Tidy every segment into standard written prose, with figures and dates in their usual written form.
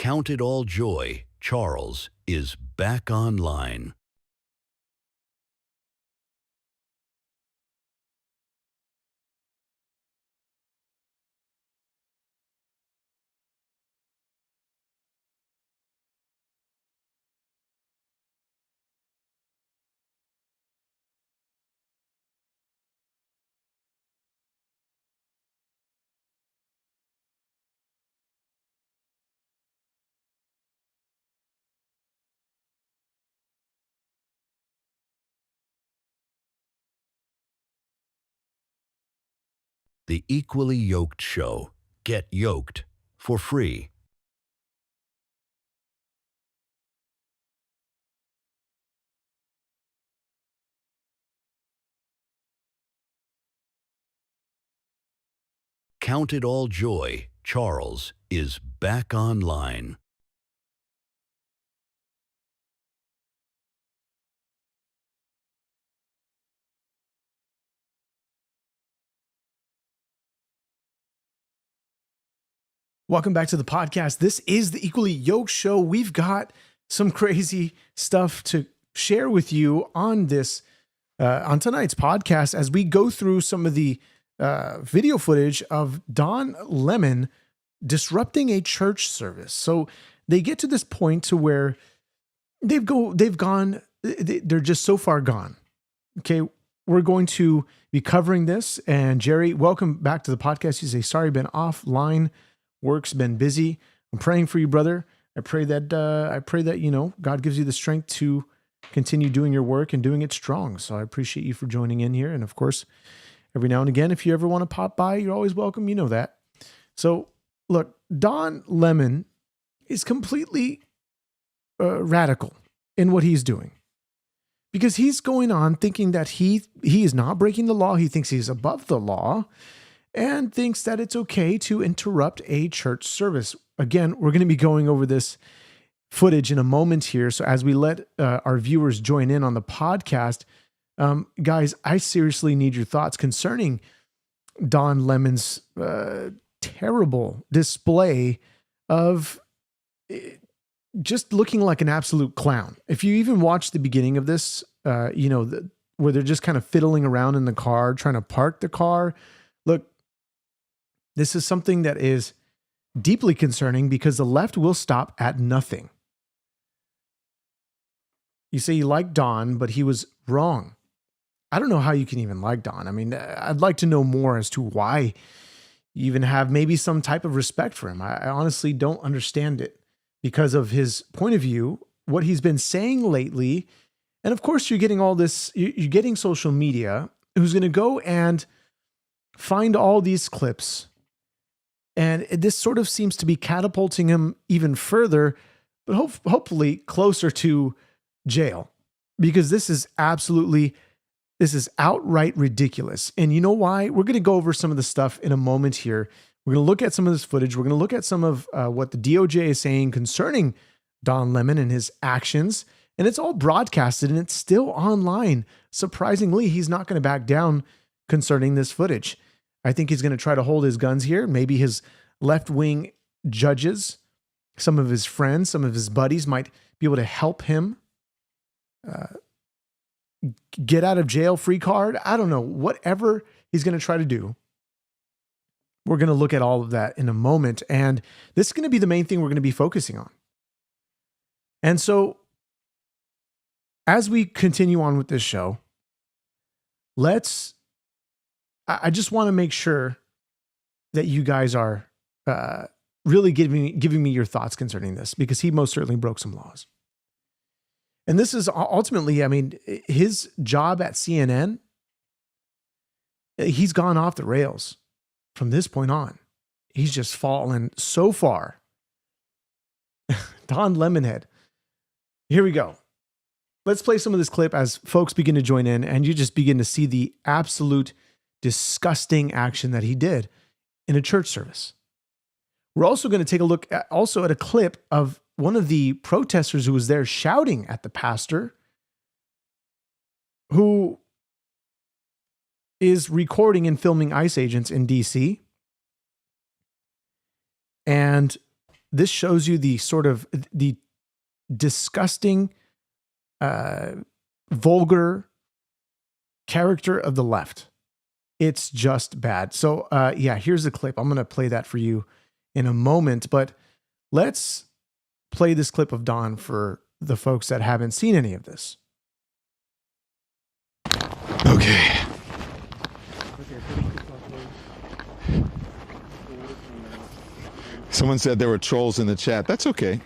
Count it all joy, Charles is back online. The Equally Yoked Show. Get yoked for free. Count it all joy, Charles is back online. Welcome back to the podcast. This is the Equally Yoked Show. We've got some crazy stuff to share with you on this on tonight's podcast as we go through some of the video footage of Don Lemon disrupting a church service. So they get to this point to where they're just so far gone. Okay, we're going to be covering this. And Jerry, welcome back to the podcast. You say, sorry, been offline. Work's been busy. I'm praying for you, brother. I pray that, you know, God gives you the strength to continue doing your work and doing it strong. So I appreciate you for joining in here. And of course, every now and again, if you ever want to pop by, you're always welcome. You know that. So look, Don Lemon is completely radical in what he's doing, because he's going on thinking that he is not breaking the law. He thinks he's above the law, and thinks that it's okay to interrupt a church service. Again, we're going to be going over this footage in a moment here. So as we let our viewers join in on the podcast, guys, I seriously need your thoughts concerning Don Lemon's terrible display of just looking like an absolute clown. If you even watch the beginning of this, where they're just kind of fiddling around in the car, trying to park the car. Look, this is something that is deeply concerning because the left will stop at nothing. You say you like Don, but he was wrong. I don't know how you can even like Don. I mean, I'd like to know more as to why you even have maybe some type of respect for him. I honestly don't understand it because of his point of view, what he's been saying lately. And of course, you're getting all this, you're getting social media who's going to go and find all these clips. And this sort of seems to be catapulting him even further, but hopefully closer to jail, because this is outright ridiculous. And you know why? We're going to go over some of the stuff in a moment here. We're going to look at some of this footage. We're going to look at some of what the DOJ is saying concerning Don Lemon and his actions. And it's all broadcasted and it's still online. Surprisingly, he's not going to back down concerning this footage. I think he's going to try to hold his guns here. Maybe his left-wing judges, some of his friends, some of his buddies might be able to help him get out of jail free card. I don't know. Whatever he's going to try to do, we're going to look at all of that in a moment. And this is going to be the main thing we're going to be focusing on. And so as we continue on with this show, I just want to make sure that you guys are really giving me your thoughts concerning this, because he most certainly broke some laws. And this is ultimately, I mean, his job at CNN, he's gone off the rails from this point on. He's just fallen so far. Don Lemonhead. Here we go. Let's play some of this clip as folks begin to join in, and you just begin to see the absolute disgusting action that he did in a church service. We're also going to take a look at a clip of one of the protesters who was there shouting at the pastor, who is recording and filming ICE agents in DC. And this shows you the sort of the disgusting, vulgar character of the left. It's just bad. So yeah, here's the clip. I'm going to play that for you in a moment, but let's play this clip of Don for the folks that haven't seen any of this. Okay. Someone said there were trolls in the chat. That's okay.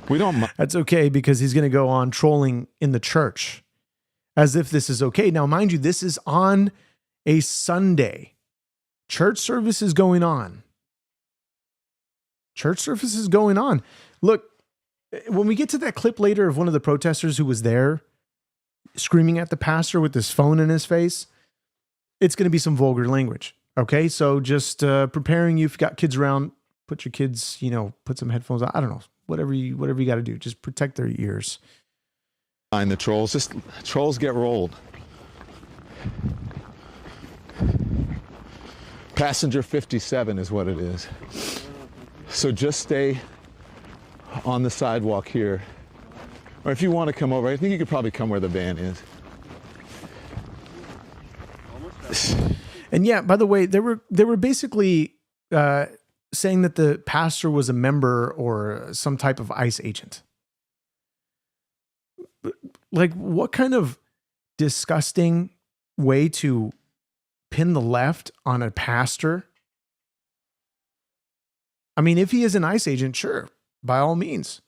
We don't. That's okay, because he's going to go on trolling in the church as if this is okay. Now, mind you, this is on a Sunday. Church service is going on. Church service is going on. Look, when we get to that clip later of one of the protesters who was there screaming at the pastor with his phone in his face, it's going to be some vulgar language. Okay, so just preparing you, if you've got kids around, put your kids, put some headphones on. I don't know, whatever you got to do. Just protect their ears. Find the trolls. Just trolls get rolled. Passenger 57 is what it is. So just stay on the sidewalk here. Or if you want to come over, I think you could probably come where the van is. And yeah, by the way, they were basically saying that the pastor was a member or some type of ICE agent. Like, what kind of disgusting way to pin the left on a pastor? I mean, if he is an ICE agent, sure, by all means.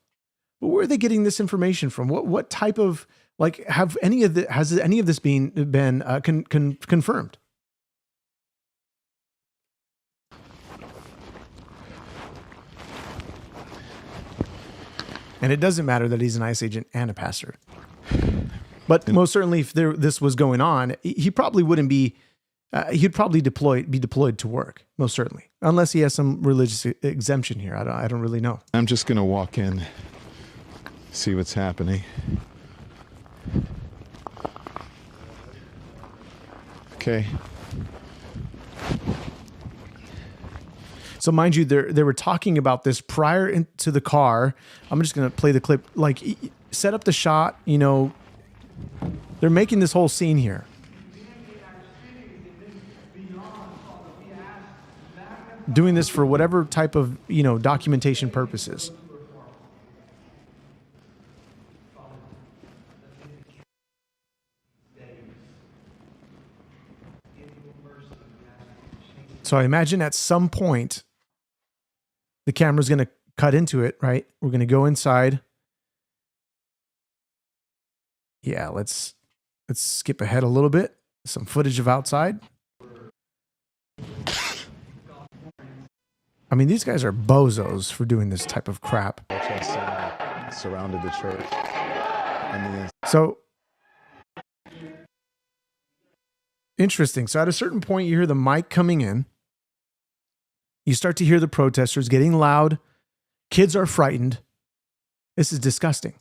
But where are they getting this information from? What type of, like, has any of this been confirmed? And it doesn't matter that he's an ICE agent and a pastor. But most certainly, if this was going on, he probably wouldn't be. He'd probably be deployed to work, most certainly, unless he has some religious exemption here. I don't really know. I'm just gonna walk in, see what's happening. Okay. So mind you, they were talking about this prior into the car. I'm just going to play the clip, like set up the shot, they're making this whole scene here. Doing this for whatever type of, documentation purposes. So I imagine at some point, the camera's going to cut into it, right? We're going to go inside. Yeah, let's skip ahead a little bit. Some footage of outside. I mean, these guys are bozos for doing this type of crap. Surrounded the church. So interesting. So at a certain point, you hear the mic coming in. You start to hear the protesters getting loud. Kids are frightened. This is disgusting.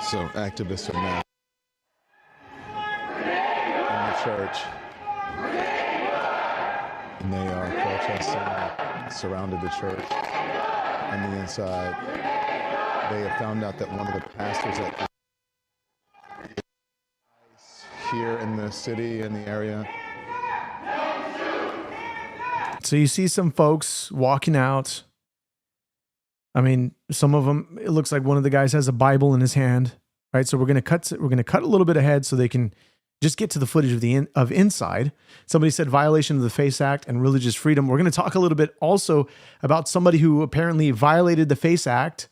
So activists are now in the church, and they are protesting, surrounded the church on the inside. They have found out that one of the pastors at here in the city, in the area. So you see some folks walking out. I mean, some of them, it looks like one of the guys has a Bible in his hand, right? So we're going to cut a little bit ahead so they can just get to the footage of inside. Somebody said violation of the FACE Act and religious freedom. We're going to talk a little bit also about somebody who apparently violated the FACE Act,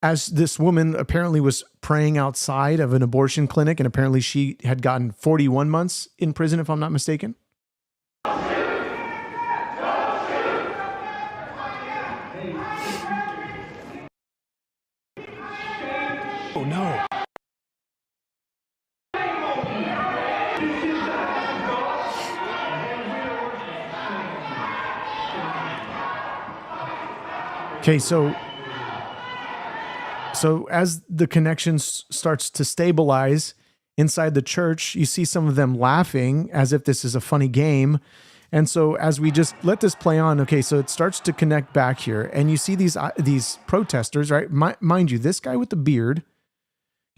as this woman apparently was praying outside of an abortion clinic, and apparently she had gotten 41 months in prison, if I'm not mistaken. Oh no. Okay, so as the connection starts to stabilize inside the church. You see some of them laughing as if this is a funny game. And so as we just let this play on, okay, so it starts to connect back here, and you see these protesters, right? Mind you, this guy with the beard.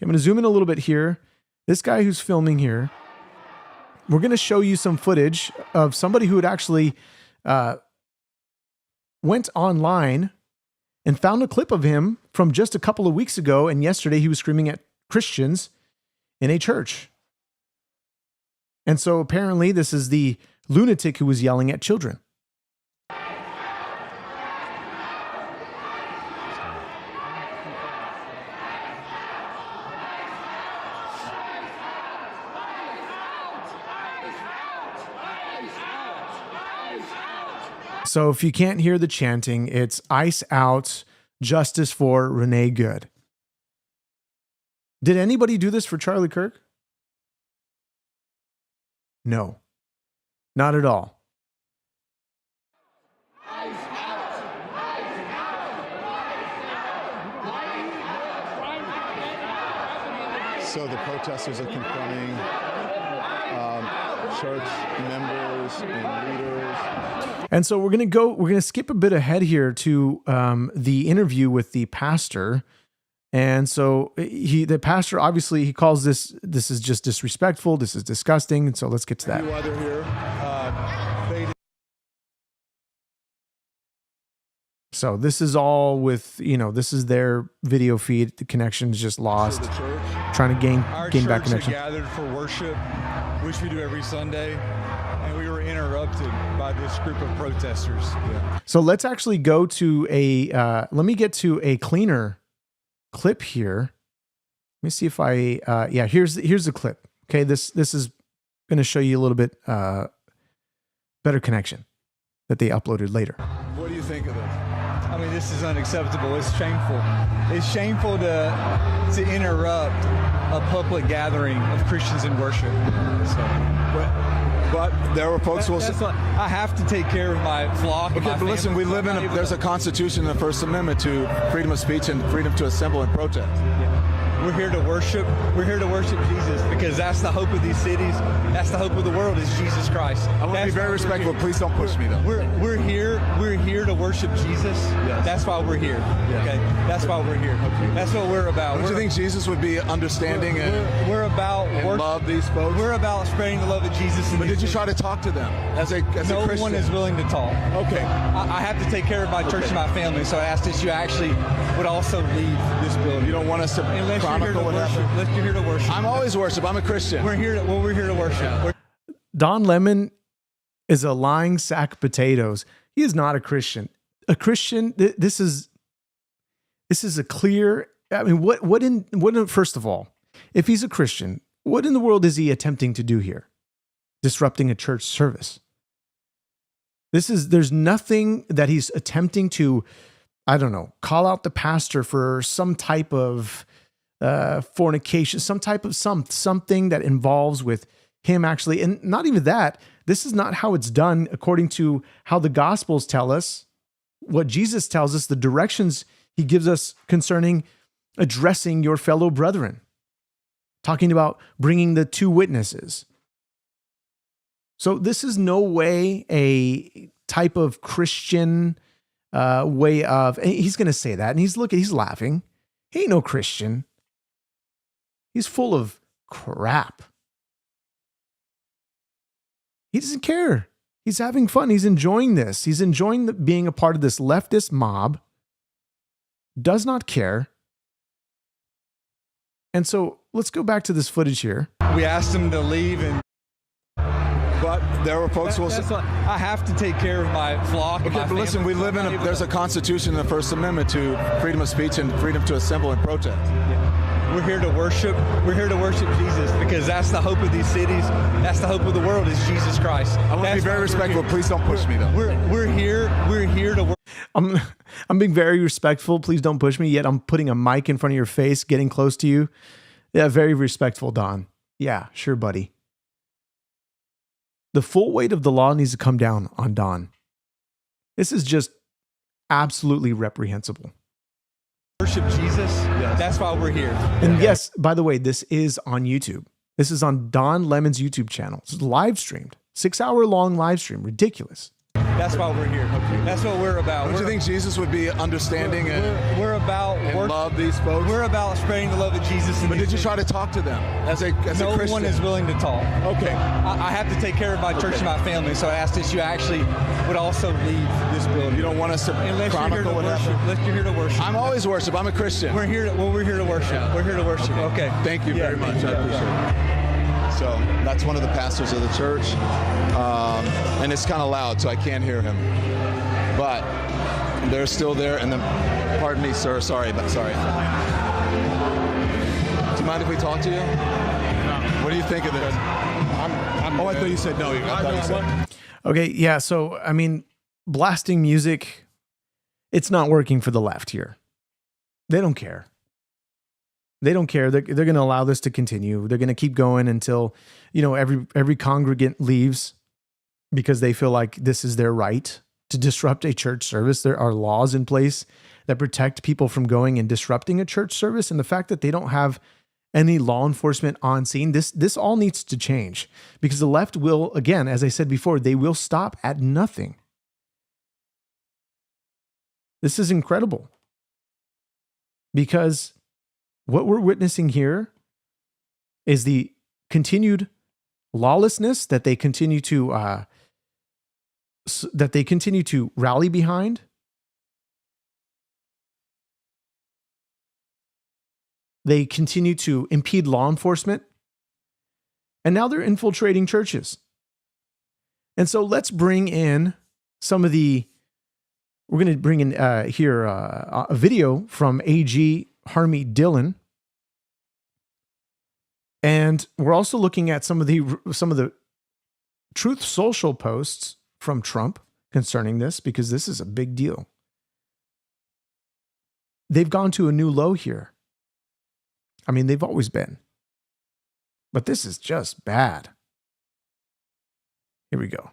I'm going to zoom in a little bit here. This guy who's filming here. We're going to show you some footage of somebody who had actually went online and found a clip of him from just a couple of weeks ago, and yesterday he was screaming at Christians in a church. And so apparently this is the lunatic who was yelling at children. So if you can't hear the chanting, it's ICE out, justice for Renee Good. Did anybody do this for Charlie Kirk? No, not at all. So the protesters are confronting church members and leaders. And so we're going to skip a bit ahead here to the interview with the pastor. And so the pastor, obviously he calls this is just disrespectful. This is disgusting. And so let's get to that. So this is all with, this is their video feed. The connection is just lost. Trying to gain back connection. Our church gathered for worship, which we do every Sunday, and we were interrupted by this group of protesters. Yeah. So let's actually go to let me get to a cleaner clip here. Let me see if here's the clip. Okay, this is going to show you a little bit better connection that they uploaded later. What do you think of this? I mean, this is unacceptable. It's shameful. It's shameful to interrupt a public gathering of Christians in worship. But there were folks who will... I have to take care of my flock. Okay, but listen, we live in there's a constitution in the First Amendment to freedom of speech and freedom to assemble and protest. Yeah. We're here to worship. We're here to worship Jesus because that's the hope of these cities. That's the hope of the world is Jesus Christ. I want to be very respectful. Please don't push me, though. We're here to worship Jesus. Yes. That's why we're here. Yes. Okay, that's why we're here. Okay. That's what we're about. Don't you think Jesus would be understanding we're about and love these folks? We're about spreading the love of Jesus. But did you try to talk to them as a no Christian? one is willing to talk. Okay. I have to take care of my church and my family, so I asked that you actually would also leave this building. You don't want us to chronicle what happened? Unless you're here to worship. I'm always worship. I'm a Christian. We're here to worship. Yeah. Don Lemon is a lying sack of potatoes. He is not a Christian. A Christian, this is a clear, I mean, first of all, if he's a Christian, what in the world is he attempting to do here? Disrupting a church service. There's nothing that he's attempting to, I don't know, call out the pastor for some type of fornication, some type of something that involves with him actually. And not even that, this is not how it's done according to how the Gospels tell us, what Jesus tells us, the directions he gives us concerning addressing your fellow brethren, talking about bringing the two witnesses. So this is no way a type of Christian way of, and he's going to say that, and he's laughing. He ain't no Christian. He's full of crap. He doesn't care. He's having fun. He's enjoying this. He's enjoying being a part of this leftist mob. Does not care. And so let's go back to this footage here. We asked him to leave, but there were folks who will... I have to take care of my flock. Okay, but listen, we live in there's a constitution in the First Amendment to freedom of speech and freedom to assemble and protest. Yeah. We're here to worship. We're here to worship Jesus because that's the hope of these cities. That's the hope of the world is Jesus Christ. I want to be very respectful. Please don't push me, though. We're here to work. I'm being very respectful. Please don't push me. Yet I'm putting a mic in front of your face, getting close to you. Yeah, very respectful, Don. Yeah, sure, buddy. The full weight of the law needs to come down on Don. This is just absolutely reprehensible. Worship Jesus. Yes. That's why we're here. And yes, by the way, this is on YouTube. This is on Don Lemon's YouTube channel. It's live streamed, 6-hour long live stream. Ridiculous. That's why we're here. That's what we're about. Don't you think Jesus would be understanding We're about and love these folks? We're about spreading the love of Jesus. But did you try to talk to them as a no Christian? one is willing to talk. Okay. I have to take care of my church and my family, so I asked that you actually would also leave this building. You don't want us to Unless you're here to chronicle what worship. happened? Unless you're here to worship. I'm always worship. I'm a Christian. We're here to worship. Yeah. We're here to worship. Okay. Thank you Yeah, very much. yeah, I appreciate it. So that's one of the pastors of the church. And it's kind of loud, so I can't hear him. But they're still there. And then, pardon me, sir. Sorry. Do you mind if we talk to you? No. What do you think of this? I thought you said no. I thought you said. Okay, yeah, so, I mean, blasting music, it's not working for the left here. They don't care. They don't care. They're going to allow this to continue. They're going to keep going until, every congregant leaves because they feel like this is their right to disrupt a church service. There are laws in place that protect people from going and disrupting a church service. And the fact that they don't have any law enforcement on scene, this all needs to change, because the left will, again, as I said before, they will stop at nothing. This is incredible, because what we're witnessing here is the continued lawlessness that they continue to rally behind. They continue to impede law enforcement, and now they're infiltrating churches. And so let's bring in we're going to bring in here a video from AG Harmy Dillon. And we're also looking at some of the Truth Social posts from Trump concerning this, because this is a big deal. They've gone to a new low here. I mean, they've always been. But this is just bad. Here we go.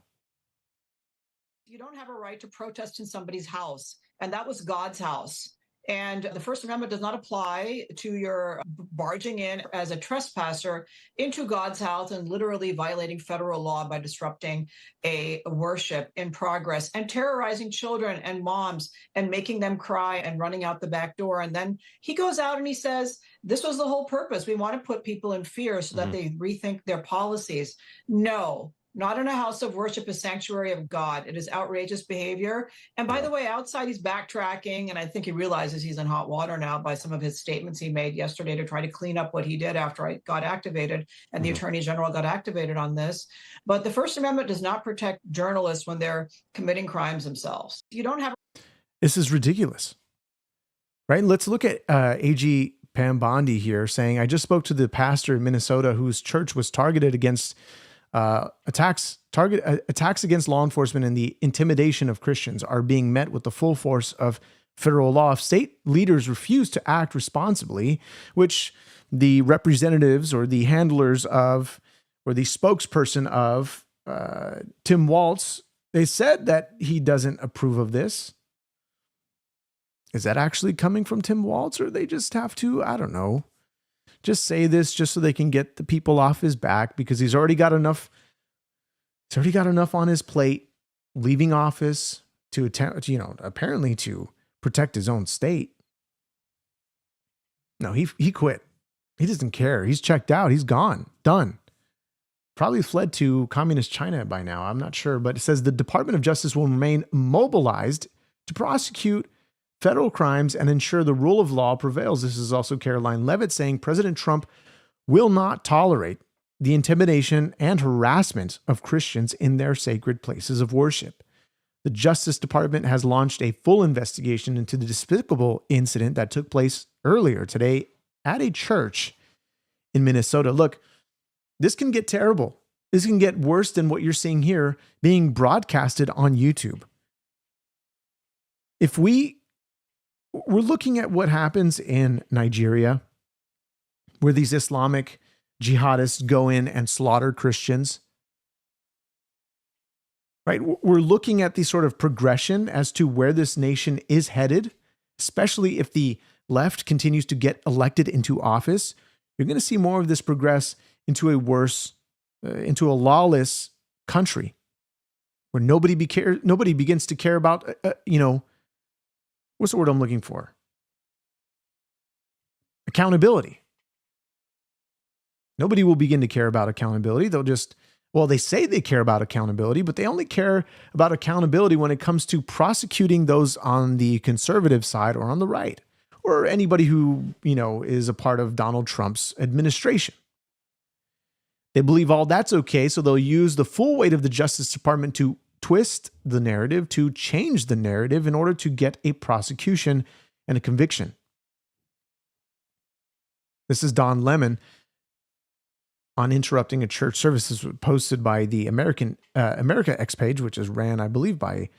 You don't have a right to protest in somebody's house, and that was God's house. And the First Amendment does not apply to your barging in as a trespasser into God's house and literally violating federal law by disrupting a worship in progress and terrorizing children and moms and making them cry and running out the back door. And then he goes out and he says, this was the whole purpose. We want to put people in fear so that they rethink their policies. No. Not in a house of worship, a sanctuary of God. It is outrageous behavior. And by the way, outside he's backtracking, and I think he realizes he's in hot water now by some of his statements he made yesterday to try to clean up what he did after I got activated and the Attorney General got activated on this. But the First Amendment does not protect journalists when they're committing crimes themselves. You don't have. This is ridiculous, right? Let's look at AG Pam Bondi here saying, I just spoke to the pastor in Minnesota whose church was targeted against attacks against law enforcement, and the intimidation of Christians are being met with the full force of federal law. If state leaders refuse to act responsibly, which the representatives or the handlers of, or the spokesperson of Tim Walz, they said that he doesn't approve of this. Is that actually coming from Tim Walz, or they just have to, I don't know, just say this just so they can get the people off his back, because he's already got enough on his plate leaving office to attempt, apparently to protect his own state. No, he quit. He doesn't care. He's checked out. He's gone. Done. Probably fled to communist China by now. I'm not sure, but it says the Department of Justice will remain mobilized to prosecute federal crimes and ensure the rule of law prevails. This is also Caroline Levitt saying President Trump will not tolerate the intimidation and harassment of Christians in their sacred places of worship. The Justice Department has launched a full investigation into the despicable incident that took place earlier today at a church in Minnesota. Look, this can get terrible. This can get worse than what you're seeing here being broadcasted on YouTube. If we're looking at what happens in Nigeria, where these Islamic jihadists go in and slaughter Christians, right? We're looking at the sort of progression as to where this nation is headed, especially if the left continues to get elected into office. You're going to see more of this progress into a worse, into a lawless country where nobody begins to care about, what's the word I'm looking for? Accountability. Nobody will begin to care about accountability. They say they care about accountability, but they only care about accountability when it comes to prosecuting those on the conservative side or on the right, or anybody who, is a part of Donald Trump's administration. They believe all that's okay, so they'll use the full weight of the Justice Department to twist the narrative, to change the narrative in order to get a prosecution and a conviction. This is Don Lemon on interrupting a church service. This was posted by the America X page, which is ran, I believe, by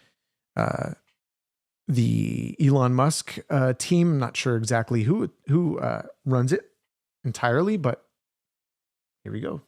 the Elon Musk team. I'm not sure exactly who runs it entirely, but here we go.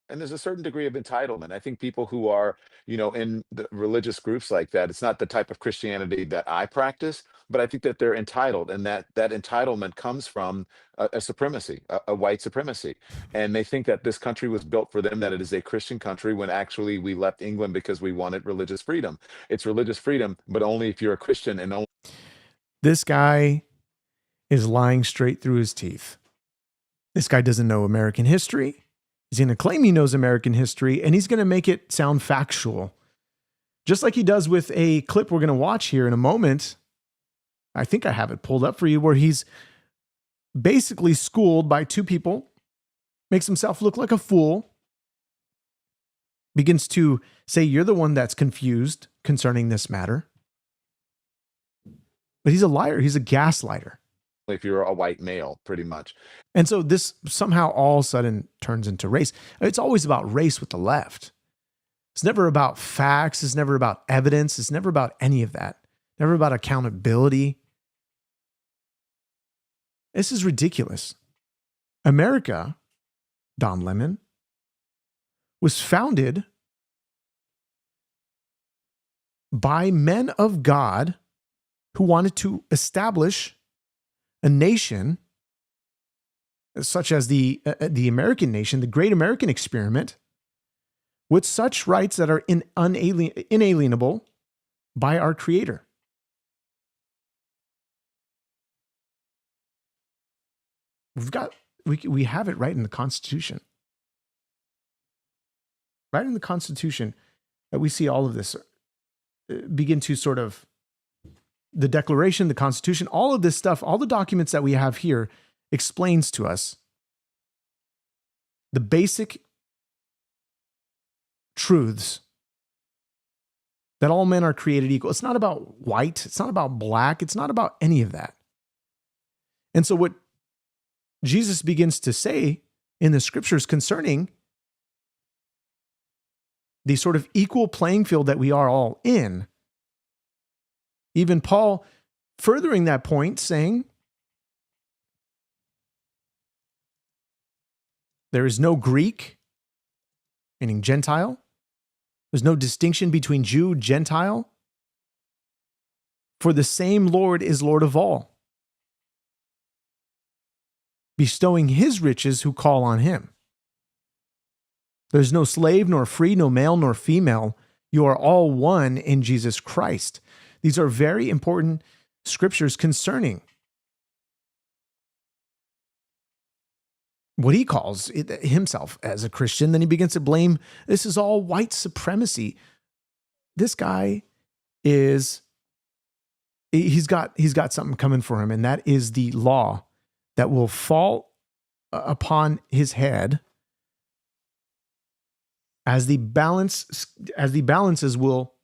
And there's a certain degree of entitlement. I think people who are, in the religious groups like that, it's not the type of Christianity that I practice, but I think that they're entitled, and that entitlement comes from a supremacy, a white supremacy. And they think that this country was built for them, that it is a Christian country, when actually we left England because we wanted religious freedom. It's religious freedom, but only if you're a Christian and only. This guy is lying straight through his teeth. This guy doesn't know American history. He's going to claim he knows American history, and he's going to make it sound factual. Just like he does with a clip we're going to watch here in a moment. I think I have it pulled up for you, where he's basically schooled by two people, makes himself look like a fool, begins to say you're the one that's confused concerning this matter. But he's a liar. He's a gaslighter. If you're a white male, pretty much. And so this somehow all of a sudden turns into race. It's always about race with the left. It's never about facts. It's never about evidence. It's never about any of that. Never about accountability. This is ridiculous. America, Don Lemon, was founded by men of God who wanted to establish a nation such as the American nation, the great American experiment, with such rights that are inalienable by our Creator. We have it right in the Constitution. Right in the Constitution that we see all of this begin to sort of, the Declaration, the Constitution, all of this stuff, all the documents that we have here explains to us the basic truths that all men are created equal. It's not about white. It's not about black. It's not about any of that. And so what Jesus begins to say in the scriptures concerning the sort of equal playing field that we are all in, even Paul furthering that point, saying, there is no Greek, meaning Gentile. There's no distinction between Jew, Gentile. For the same Lord is Lord of all, bestowing his riches who call on him. There's no slave, nor free, no male, nor female. You are all one in Jesus Christ. These are very important scriptures concerning what he calls himself as a Christian. Then he begins to blame, this is all white supremacy. This guy he's got something coming for him, and that is the law that will fall upon his head as the balances will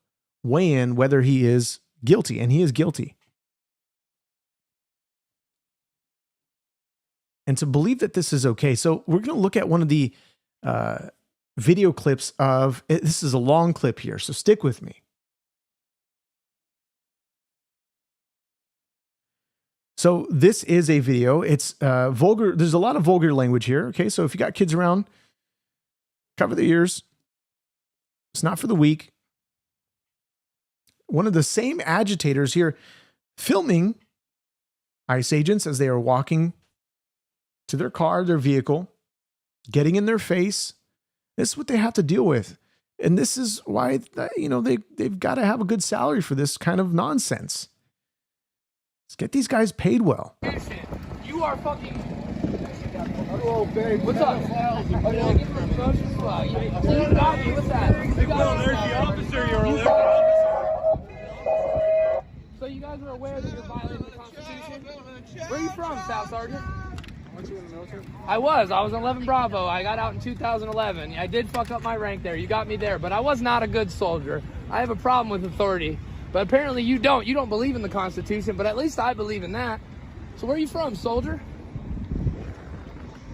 weigh in whether he is guilty, and he is guilty. And to believe that this is okay. So we're going to look at one of the video clips of, this is a long clip here, so stick with me. So this is a video. It's vulgar. There's a lot of vulgar language here. Okay. So if you got kids around, cover the ears. It's not for the weak. One of the same agitators here filming ICE agents as they are walking to their car, their vehicle, getting in their face. This is what they have to deal with. And this is why, they've got to have a good salary for this kind of nonsense. Let's get these guys paid well. You are fucking... Hello, babe. What's up? Oh, did I give him a promotion? What's that? There's the officer. You're So you guys are aware that you're violating the Constitution? Where are you from, Staff Sergeant? Weren't you in the military? I was 11 Bravo. I got out in 2011. I did fuck up my rank there. You got me there, but I was not a good soldier. I have a problem with authority. But apparently you don't. You don't believe in the Constitution, but at least I believe in that. So where are you from, soldier?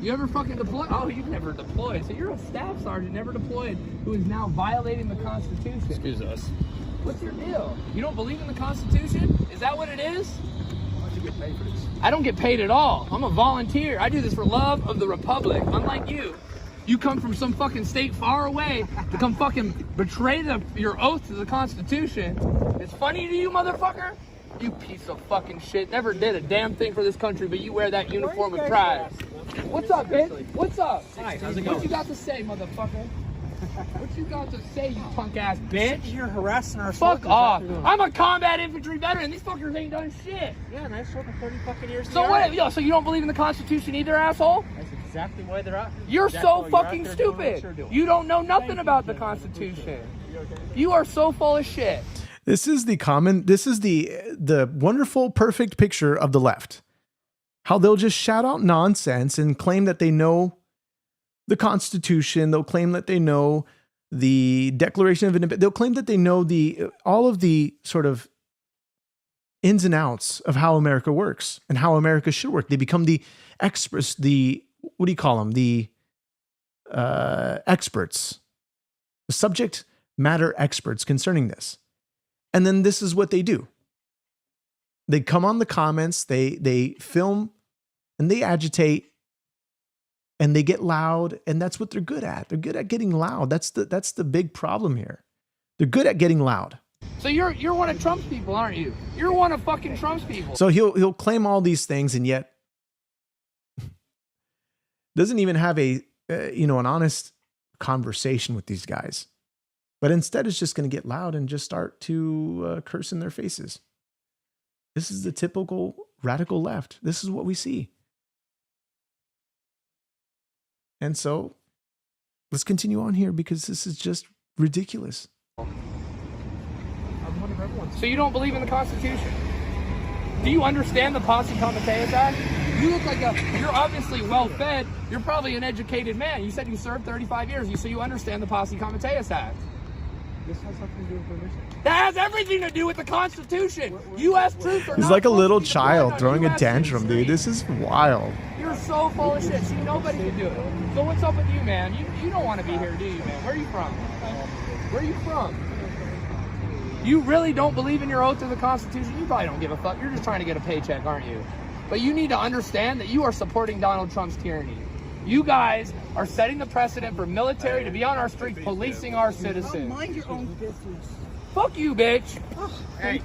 You ever fucking deployed? Oh, you've never deployed. So you're a staff sergeant, never deployed, who is now violating the Constitution. Excuse us. What's your deal? You don't believe in the Constitution? Is that what it is? How much you get paid for this? I don't get paid at all. I'm a volunteer. I do this for love of the Republic, unlike you. You come from some fucking state far away to come fucking betray your oath to the Constitution. It's funny to you, motherfucker? You piece of fucking shit. Never did a damn thing for this country, but you wear that uniform with pride. What's up, bitch? What's up? Hi, how's it going? What you got to say, motherfucker? What you got to say, you punk ass bitch? You're harassing our soldiers. Fuck off. I'm a combat infantry veteran. These fuckers ain't done shit. Yeah, and I served for 30 fucking years. So what? Yo, so you don't believe in the Constitution either, asshole? That's exactly why they're out here. You're so fucking stupid. You don't know nothing about the Constitution. You are so full of shit. This is the wonderful, perfect picture of the left. How they'll just shout out nonsense and claim that they know the Constitution. They'll claim that they know the Declaration of Independence. They'll claim that they know all of the sort of ins and outs of how America works and how America should work. They become the experts, what do you call them? The experts, the subject matter experts concerning this. And then this is what they do. They come on the comments, they film and they agitate and they get loud, and that's what they're good at. They're good at getting loud. That's the big problem here. They're good at getting loud. So you're one of Trump's people, aren't you? You're one of fucking Trump's people. So he'll claim all these things and yet doesn't even have an honest conversation with these guys. But instead is just going to get loud and just start to curse in their faces. This is the typical radical left. This is what we see. And so let's continue on here because this is just ridiculous. So you don't believe in the Constitution? Do you understand the Posse Comitatus Act? You look like you're obviously well-fed. You're probably an educated man. You said you served 35 years, so you understand the Posse Comitatus Act. This has something to do with permission. That has everything to do with the Constitution. U.S. troops are He's like a little child throwing a tantrum, dude. This is wild. You're so full of shit. See, nobody can do it. So what's up with you, man? You don't want to be here, do you, man? Where are you from? Where are you from? You really don't believe in your oath to the Constitution? You probably don't give a fuck. You're just trying to get a paycheck, aren't you? But you need to understand that you are supporting Donald Trump's tyranny. You guys are setting the precedent for military to be on our streets policing our citizens. Mind your own business. Fuck you, bitch. Hey.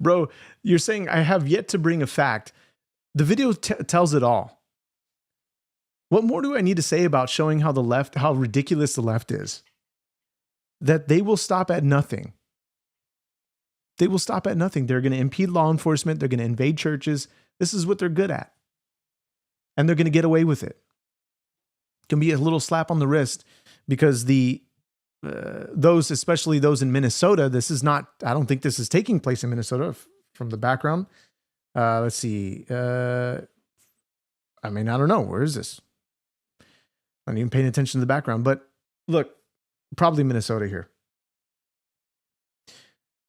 Bro, you're saying I have yet to bring a fact. The video tells it all. What more do I need to say about showing how ridiculous the left is? That they will stop at nothing. They will stop at nothing. They're going to impede law enforcement. They're going to invade churches. This is what they're good at. And they're going to get away with it. Can be a little slap on the wrist because those, especially those in Minnesota, this is not, I don't think this is taking place in Minnesota from the background. Let's see. I don't know. Where is this? I'm not even paying attention to the background, but look, probably Minnesota here.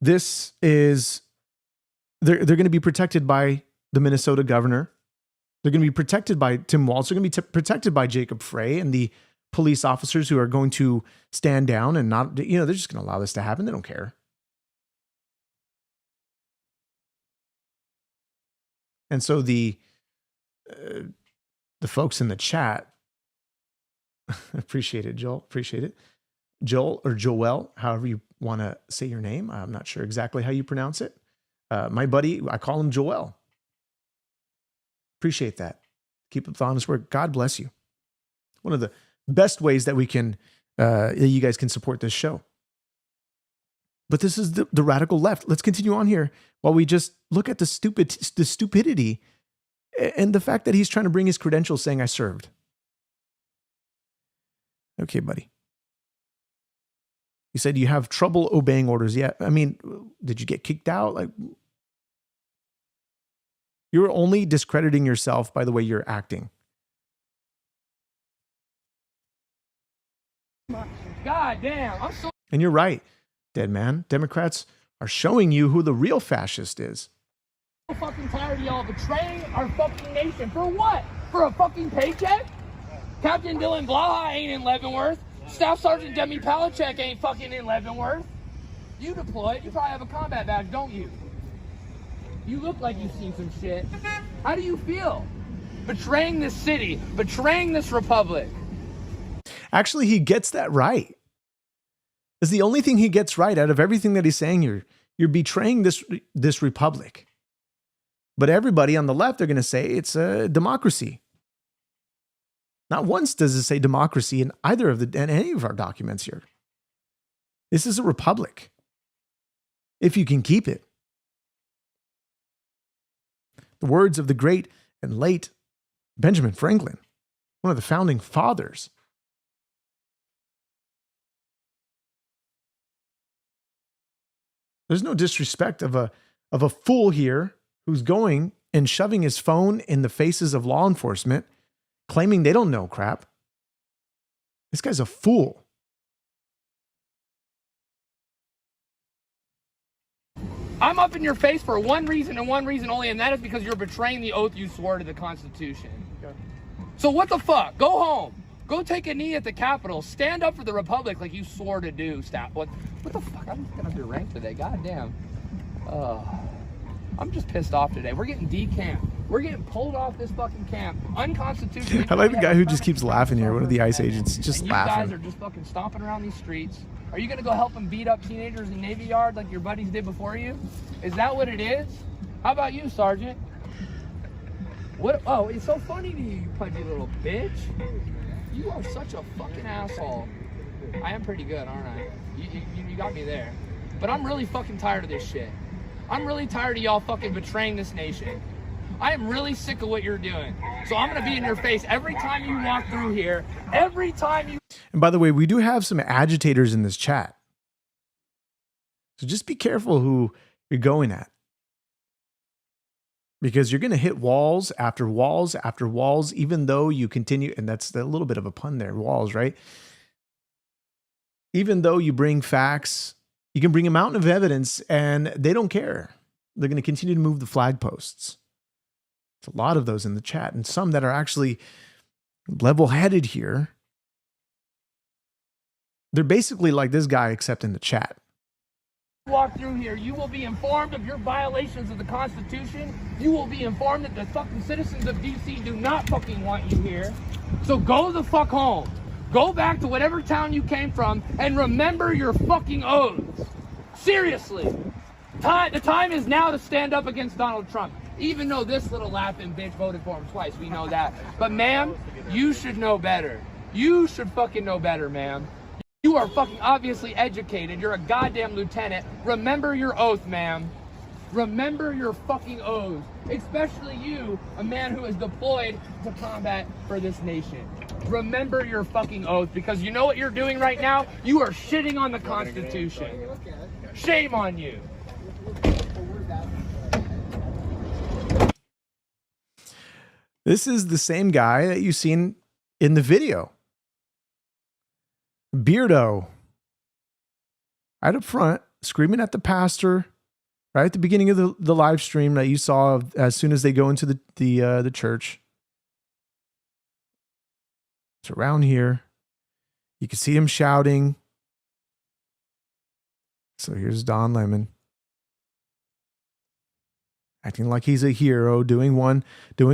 This is, they're going to be protected by the Minnesota governor. They're going to be protected by Tim Walz. They're going to be protected by Jacob Frey and the police officers who are going to stand down and not, they're just going to allow this to happen. They don't care. And so the folks in the chat, appreciate it, Joel. Appreciate it. Joel or Joel, however you want to say your name. I'm not sure exactly how you pronounce it. My buddy, I call him Joel. Appreciate that. Keep up the honest work. God bless you. one of the best ways that we can, you guys can support this show. But this is the radical left. Let's continue on here while we just look at the stupidity and the fact that he's trying to bring his credentials saying I served. Okay, buddy. You said you have trouble obeying orders. Yeah, I mean, did you get kicked out? Like, you're only discrediting yourself by the way you're acting. God damn, I'm so And you're right, dead man. Democrats are showing you who the real fascist is. fucking tired of y'all betraying our fucking nation. For what? For a fucking paycheck? Captain Dylan Blaha ain't in Leavenworth. Staff Sergeant Demi Palachek ain't fucking in Leavenworth. You deployed. You probably have a combat badge, don't you? You look like you've seen some shit. How do you feel? Betraying this city, betraying this republic. Actually, he gets that right. It's the only thing he gets right out of everything that he's saying. You're betraying this republic. But everybody on the left, they're going to say it's a democracy. Not once does it say democracy in any of our documents here. This is a republic. If you can keep it. The words of the great and late Benjamin Franklin, one of the founding fathers. There's no disrespect of a fool here who's going and shoving his phone in the faces of law enforcement, claiming they don't know crap. This guy's a fool. I'm up in your face for one reason and one reason only, and that is because you're betraying the oath you swore to the Constitution. Okay. So what the fuck? Go home. Go take a knee at the Capitol. Stand up for the Republic like you swore to do. What the fuck? I'm just gonna be ranked today. God damn. I'm just pissed off today. We're getting decamped. We're getting pulled off this fucking camp. Unconstitutional. I like the guy who just keeps laughing here. One of the ICE agents just laughing. You guys are just fucking stomping around these streets. Are you gonna go help them beat up teenagers in Navy Yard like your buddies did before you? Is that what it is? How about you, Sergeant? What? Oh, it's so funny to you pudgy little bitch. You are such a fucking asshole. I am pretty good, aren't I? You got me there. But I'm really fucking tired of this shit. I'm really tired of y'all fucking betraying this nation. I am really sick of what you're doing. So I'm gonna be in your face every time you walk through here. Every time you... And by the way, we do have some agitators in this chat. So just be careful who you're going at. Because you're going to hit walls after walls after walls, even though you continue, and that's a little bit of a pun there, walls, right? Even though you bring facts, you can bring a mountain of evidence and they don't care. They're going to continue to move the flag posts. There's a lot of those in the chat and some that are actually level-headed here. They're basically like this guy, except in the chat. Walk through here, you will be informed of your violations of the Constitution. You will be informed that the fucking citizens of DC do not fucking want you here. So go the fuck home. Go back to whatever town you came from and remember your fucking oaths. Seriously. The time is now to stand up against Donald Trump. Even though this little laughing bitch voted for him twice, we know that. But ma'am, you should know better. You should fucking know better, ma'am. You are fucking obviously educated. You're a goddamn lieutenant. Remember your oath, ma'am. Remember your fucking oath. Especially you, a man who is deployed to combat for this nation. Remember your fucking oath, because you know what you're doing right now? You are shitting on the Constitution. Shame on you. This is the same guy that you've seen in the video. Beardo, right up front, screaming at the pastor, right at the beginning of the live stream that you saw as soon as they go into the church. It's around here. You can see him shouting. So here's Don Lemon, acting like he's a hero, doing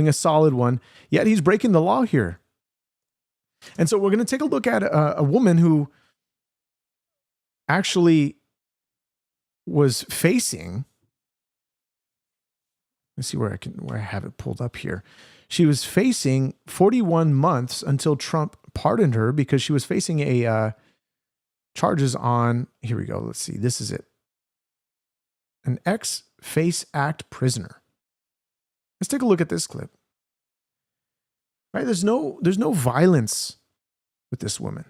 a solid one. Yet he's breaking the law here. And so we're going to take a look at a woman who actually was facing, let's see where I have it pulled up here. She was facing 41 months until Trump pardoned her because she was facing a charges on, here we go, let's see, this is it. An ex-FACE Act prisoner. Let's take a look at this clip. Right? There's no violence with this woman.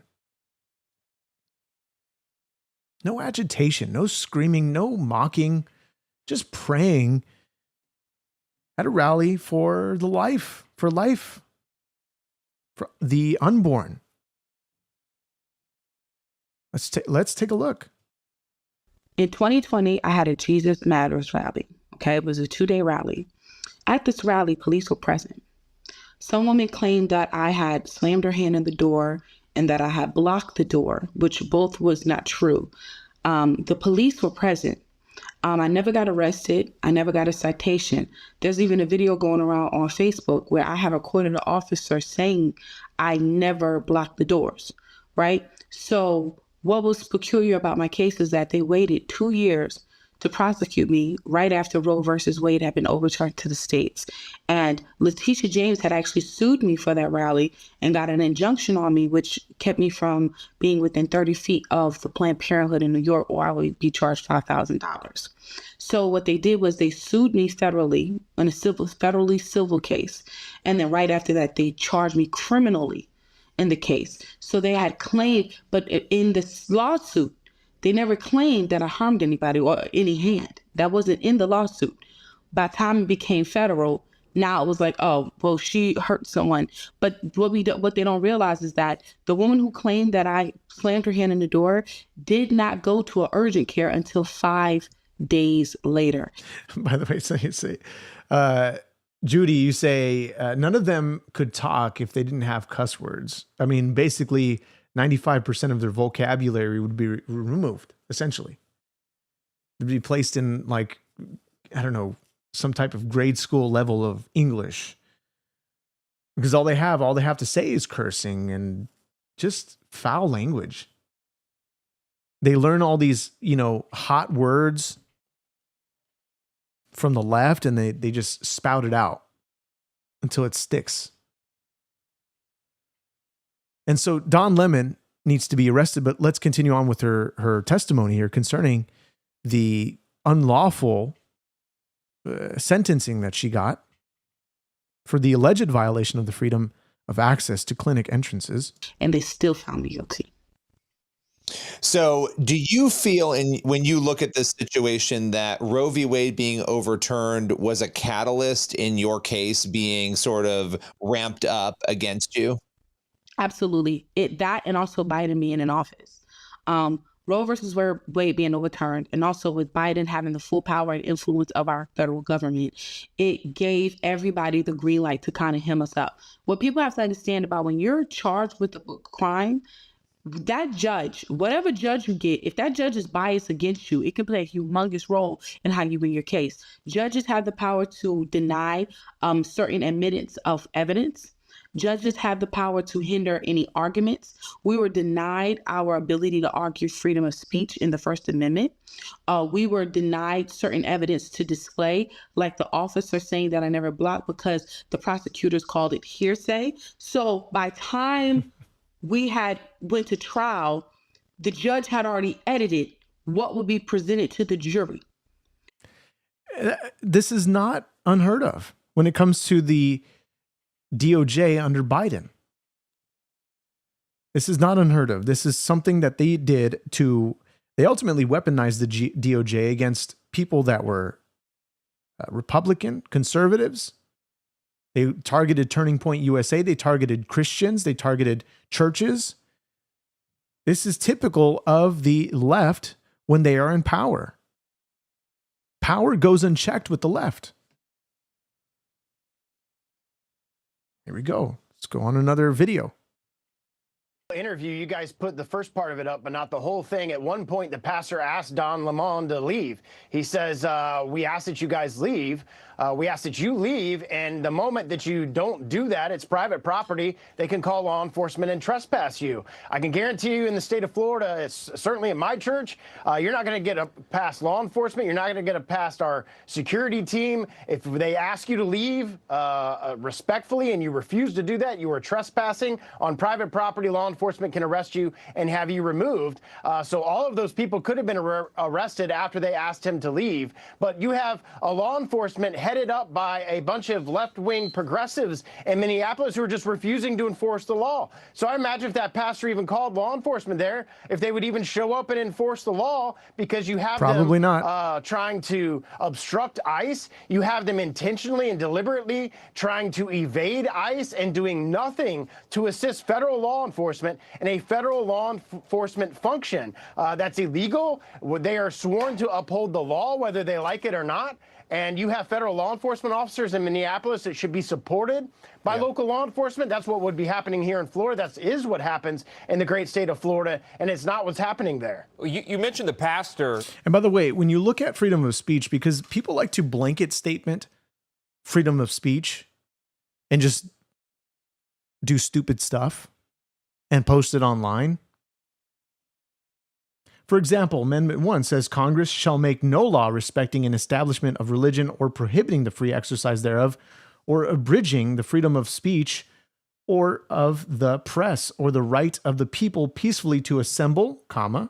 No agitation, no screaming, no mocking, just praying at a rally for life, for the unborn. Let's take a look. In 2020, I had a Jesus Matters rally. Okay, it was a 2-day rally. At this rally, police were present. Some woman claimed that I had slammed her hand in the door and that I had blocked the door, which both was not true. The police were present. I never got arrested. I never got a citation. There's even a video going around on Facebook where I have recorded an officer saying I never blocked the doors, right? So what was peculiar about my case is that they waited 2 years to prosecute me right after Roe versus Wade had been overturned to the states. And Letitia James had actually sued me for that rally and got an injunction on me, which kept me from being within 30 feet of the Planned Parenthood in New York, or I would be charged $5,000. So what they did was they sued me federally in a federally civil case. And then right after that, they charged me criminally in the case. So they had claimed, but in this lawsuit, they never claimed that I harmed anybody or any hand. That wasn't in the lawsuit. By the time it became federal, now it was like, oh, well, she hurt someone. But what they don't realize is that the woman who claimed that I slammed her hand in the door did not go to an urgent care until 5 days later. By the way, so you say, Judy, you say none of them could talk if they didn't have cuss words. I mean, basically, 95% of their vocabulary would be removed, essentially. They'd be placed in, like, I don't know, some type of grade school level of English. Because all they have to say is cursing and just foul language. They learn all these, hot words from the left, and they just spout it out until it sticks. And so Don Lemon needs to be arrested, but let's continue on with her testimony here concerning the unlawful sentencing that she got for the alleged violation of the freedom of access to clinic entrances. And they still found me guilty. So do you feel, when you look at this situation, that Roe v. Wade being overturned was a catalyst in your case being sort of ramped up against you? Absolutely. That and also Biden being in office. Roe versus Wade being overturned, and also with Biden having the full power and influence of our federal government, it gave everybody the green light to kind of hem us up. What people have to understand about when you're charged with a crime, that judge, whatever judge you get, if that judge is biased against you, it can play a humongous role in how you win your case. Judges have the power to deny certain admittance of evidence. Judges have the power to hinder any arguments. We were denied our ability to argue freedom of speech in the First Amendment. We were denied certain evidence to display, like the officer saying that I never blocked because the prosecutors called it hearsay. So by time we had went to trial, the judge had already edited what would be presented to the jury. This is not unheard of when it comes to the DOJ under Biden. This is not unheard of. This is something that they did they ultimately weaponized the DOJ against people that were Republican, conservatives. They targeted Turning Point USA. They targeted Christians. They targeted churches. This is typical of the left when they are in power. Power goes unchecked with the left. Here we go. Let's go on another video. interview, you guys put the first part of it up, but not the whole thing. At one point, the pastor asked Don Lemon to leave. He says, we asked that you guys leave. We ask that you leave, and the moment that you don't do that, it's private property, they can call law enforcement and trespass you. I can guarantee you in the state of Florida, it's certainly in my church, you're not going to get past law enforcement. You're not going to get past our security team. If they ask you to leave respectfully and you refuse to do that, you are trespassing on private property. Law enforcement can arrest you and have you removed. So all of those people could have been arrested after they asked him to leave. But you have a law enforcement headed up by a bunch of left-wing progressives in Minneapolis who are just refusing to enforce the law. So I imagine if that pastor even called law enforcement there, if they would even show up and enforce the law, because you have Probably them not. Trying to obstruct ICE. You have them intentionally and deliberately trying to evade ICE and doing nothing to assist federal law enforcement in a federal law enforcement function. That's illegal. They are sworn to uphold the law, whether they like it or not. And you have federal law enforcement officers in Minneapolis that should be supported by local law enforcement. That's what would be happening here in Florida. That is what happens in the great state of Florida, and it's not what's happening there. You mentioned the pastor. And by the way, when you look at freedom of speech, because people like to blanket statement freedom of speech and just do stupid stuff and post it online. For example, Amendment 1 says Congress shall make no law respecting an establishment of religion or prohibiting the free exercise thereof, or abridging the freedom of speech or of the press, or the right of the people peacefully to assemble, comma,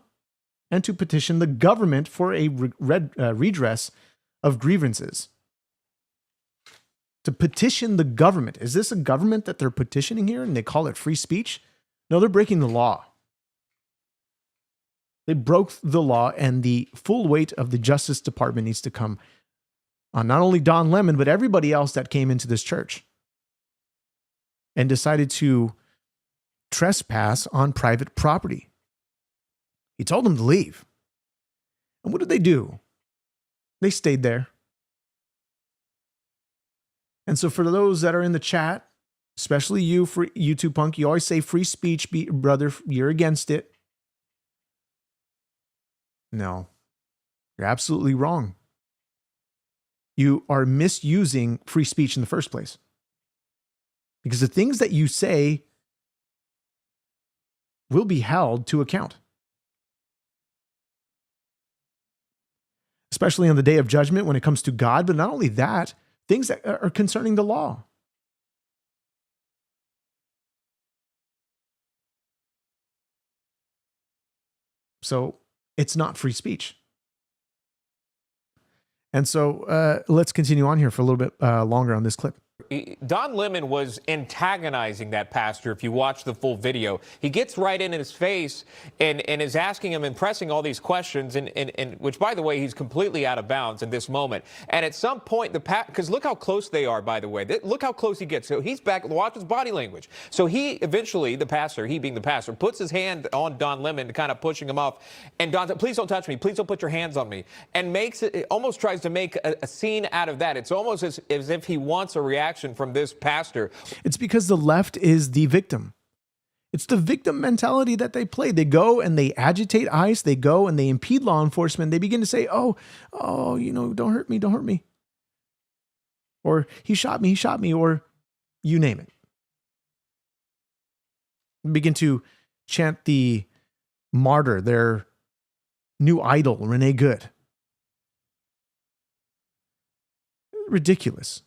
and to petition the government for a redress of grievances. To petition the government. Is this a government that they're petitioning here and they call it free speech? No, they're breaking the law. They broke the law, and the full weight of the Justice Department needs to come on not only Don Lemon, but everybody else that came into this church and decided to trespass on private property. He told them to leave. And what did they do? They stayed there. And so for those that are in the chat, especially you, for YouTube Punk, you always say free speech, brother, you're against it. No, you're absolutely wrong. You are misusing free speech in the first place. Because the things that you say will be held to account. Especially on the day of judgment when it comes to God, but not only that, things that are concerning the law. So it's not free speech. And so let's continue on here for a little bit longer on this clip. Don Lemon was antagonizing that pastor. If you watch the full video, he gets right in his face and is asking him and pressing all these questions, and which, by the way, he's completely out of bounds in this moment. And at some point, because look how close they are, by the way. Look how close he gets. So he's back. Watch his body language. So he eventually, the pastor, he being the pastor, puts his hand on Don Lemon, kind of pushing him off. And Don said, "Please don't touch me. Please don't put your hands on me." And almost tries to make a scene out of that. It's almost as if he wants a reaction from this pastor. It's because the left is the victim. It's the victim mentality that they play. They go and they agitate ICE. They go and they impede law enforcement. They begin to say, oh, don't hurt me, don't hurt me. Or he shot me, or you name it. Begin to chant the martyr, their new idol, Renee Good. Ridiculous.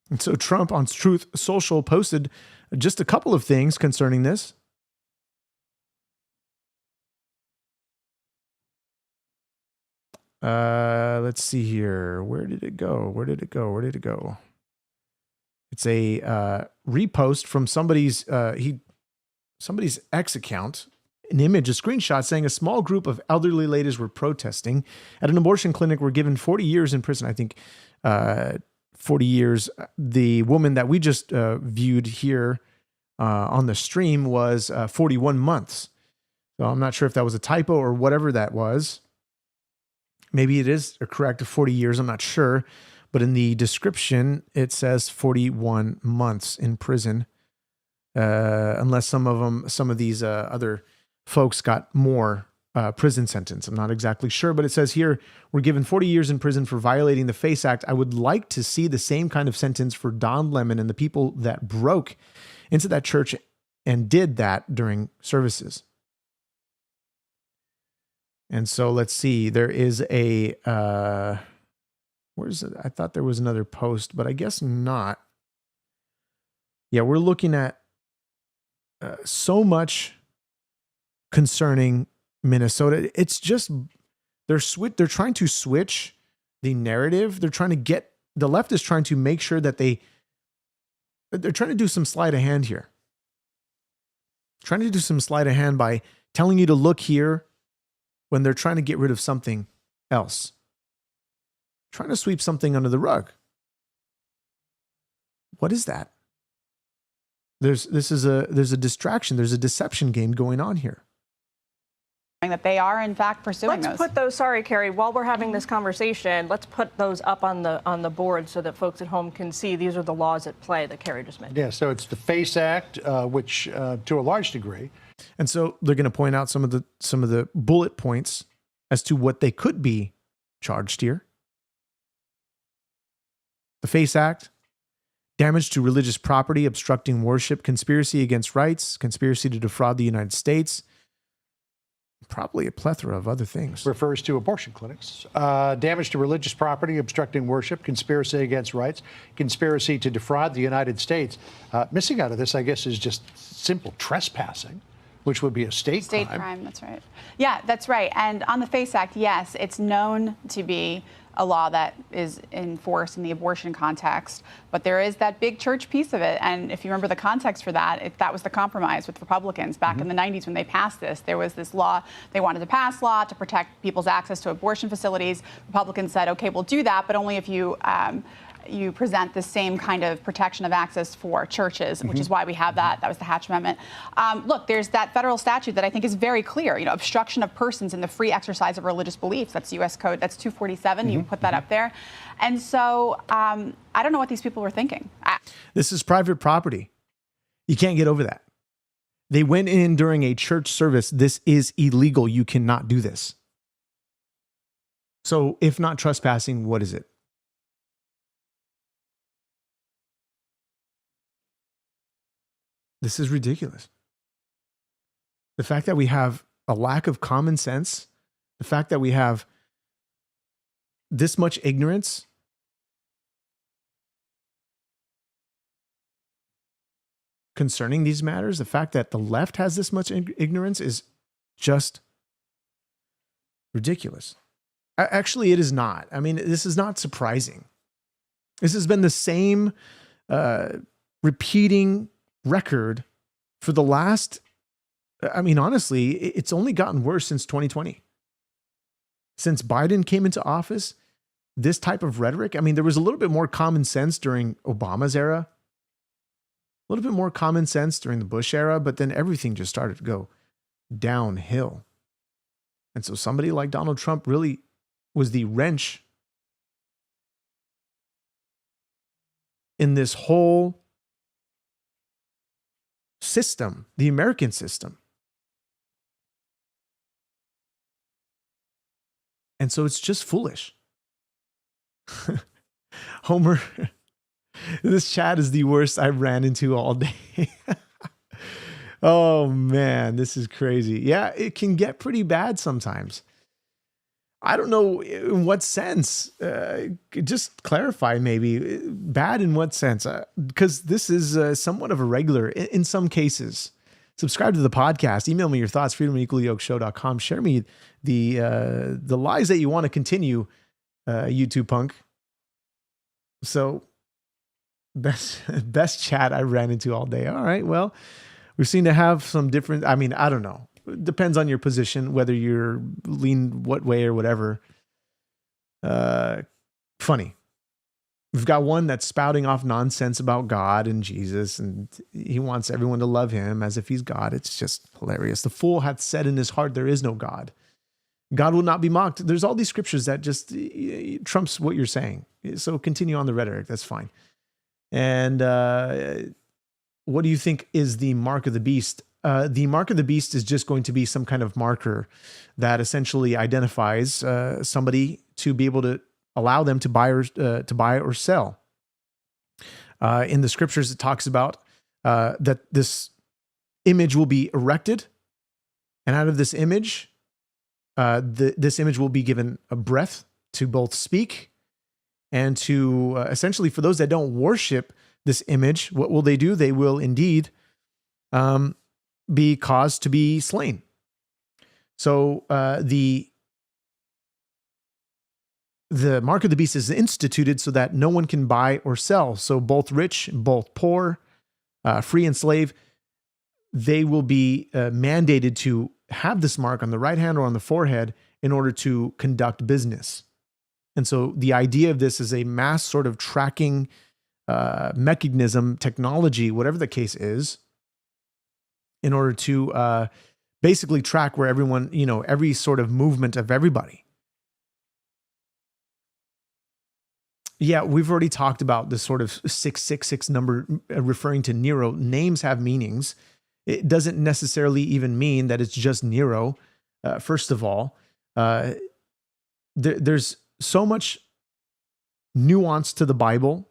And so Trump on Truth Social posted just a couple of things concerning this. Let's see here. Where did it go? It's a repost from somebody's X account. An image, a screenshot saying a small group of elderly ladies were protesting at an abortion clinic, were given 40 years in prison. I think 40 years. The woman that we just viewed here on the stream was 41 months. So I'm not sure if that was a typo or whatever that was. Maybe it is a correct 40 years. I'm not sure. But in the description, it says 41 months in prison. unless some of these other folks got more prison sentence. I'm not exactly sure, but it says here, we're given 40 years in prison for violating the FACE Act. I would like to see the same kind of sentence for Don Lemon and the people that broke into that church and did that during services. And so let's see, there is a, where's it? I thought there was another post, but I guess not. Yeah, we're looking at so much concerning Minnesota. It's just, they're trying to switch the narrative. They're trying to get, the left is trying to make sure that they're trying to do some sleight of hand here. Trying to do some sleight of hand by telling you to look here when they're trying to get rid of something else. Trying to sweep something under the rug. What is that? There's a distraction. There's a deception game going on here. That they are in fact pursuing Let's put those, sorry, Carrie, while we're having this conversation, let's put those up on the board so that folks at home can see these are the laws at play that Carrie just mentioned. Yeah, so it's the FACE Act, which to a large degree. And so they're going to point out some of the bullet points as to what they could be charged here. The FACE Act, damage to religious property, obstructing worship, conspiracy against rights, conspiracy to defraud the United States, probably a plethora of other things. Refers to abortion clinics. Damage to religious property, obstructing worship, conspiracy against rights, conspiracy to defraud the United States. Missing out of this, I guess, is just simple trespassing, which would be a state crime. State crime, that's right. Yeah, that's right. And on the FACE Act, yes, it's known to be a law that is enforced in the abortion context, but there is that big church piece of it. And if you remember the context for that, that was the compromise with Republicans back in the 90s when they passed this. There was this law, they wanted to pass law to protect people's access to abortion facilities. Republicans said, okay, we'll do that, but only if you you present the same kind of protection of access for churches, which is why we have that. That was the Hatch Amendment. Look, there's that federal statute that I think is very clear, obstruction of persons in the free exercise of religious beliefs. That's U.S. Code, that's 247. You put that up there. And so I don't know what these people were thinking. This is private property. You can't get over that. They went in during a church service. This is illegal. You cannot do this. So if not trespassing, what is it? This is ridiculous. The fact that we have a lack of common sense, the fact that we have this much ignorance, concerning these matters, the fact that the left has this much ignorance is just ridiculous. Actually, it is not. I mean, this is not surprising. This has been the same repeating record for the last, I mean, honestly, it's only gotten worse since 2020. Since Biden came into office, this type of rhetoric, I mean, there was a little bit more common sense during Obama's era, a little bit more common sense during the Bush era, but then everything just started to go downhill. And so somebody like Donald Trump really was the wrench in this whole system, the American system. And so it's just foolish. Homer, this chat is the worst I've ran into all day. Oh man, this is crazy. Yeah, it can get pretty bad sometimes. I don't know in what sense. Just clarify maybe. Bad in what sense? Because this is somewhat of a regular in some cases. Subscribe to the podcast. Email me your thoughts, freedomequallyokeshow.com. Share me the lies that you want to continue, YouTube punk. So best chat I ran into all day. All right, well, we seem to have some different, I mean, I don't know. It depends on your position, whether you're lean what way or whatever. Funny. We've got one that's spouting off nonsense about God and Jesus, and he wants everyone to love him as if he's God. It's just hilarious. The fool hath said in his heart, there is no God. God will not be mocked. There's all these scriptures that just trumps what you're saying. So continue on the rhetoric. That's fine. And what do you think is the mark of the beast? The mark of the beast is just going to be some kind of marker that essentially identifies somebody to be able to allow them to buy or sell. In the scriptures, it talks about that this image will be erected, and out of this image, this image will be given a breath to both speak and to essentially, for those that don't worship this image, what will they do? They will indeed be caused to be slain. So the mark of the beast is instituted so that no one can buy or sell. So both rich, both poor, free and slave, they will be mandated to have this mark on the right hand or on the forehead in order to conduct business. And so the idea of this is a mass sort of tracking mechanism, technology, whatever the case is, in order to basically track where everyone, every sort of movement of everybody. Yeah, we've already talked about this sort of 666 number referring to Nero. Names have meanings. It doesn't necessarily even mean that it's just Nero. First of all, there's so much nuance to the Bible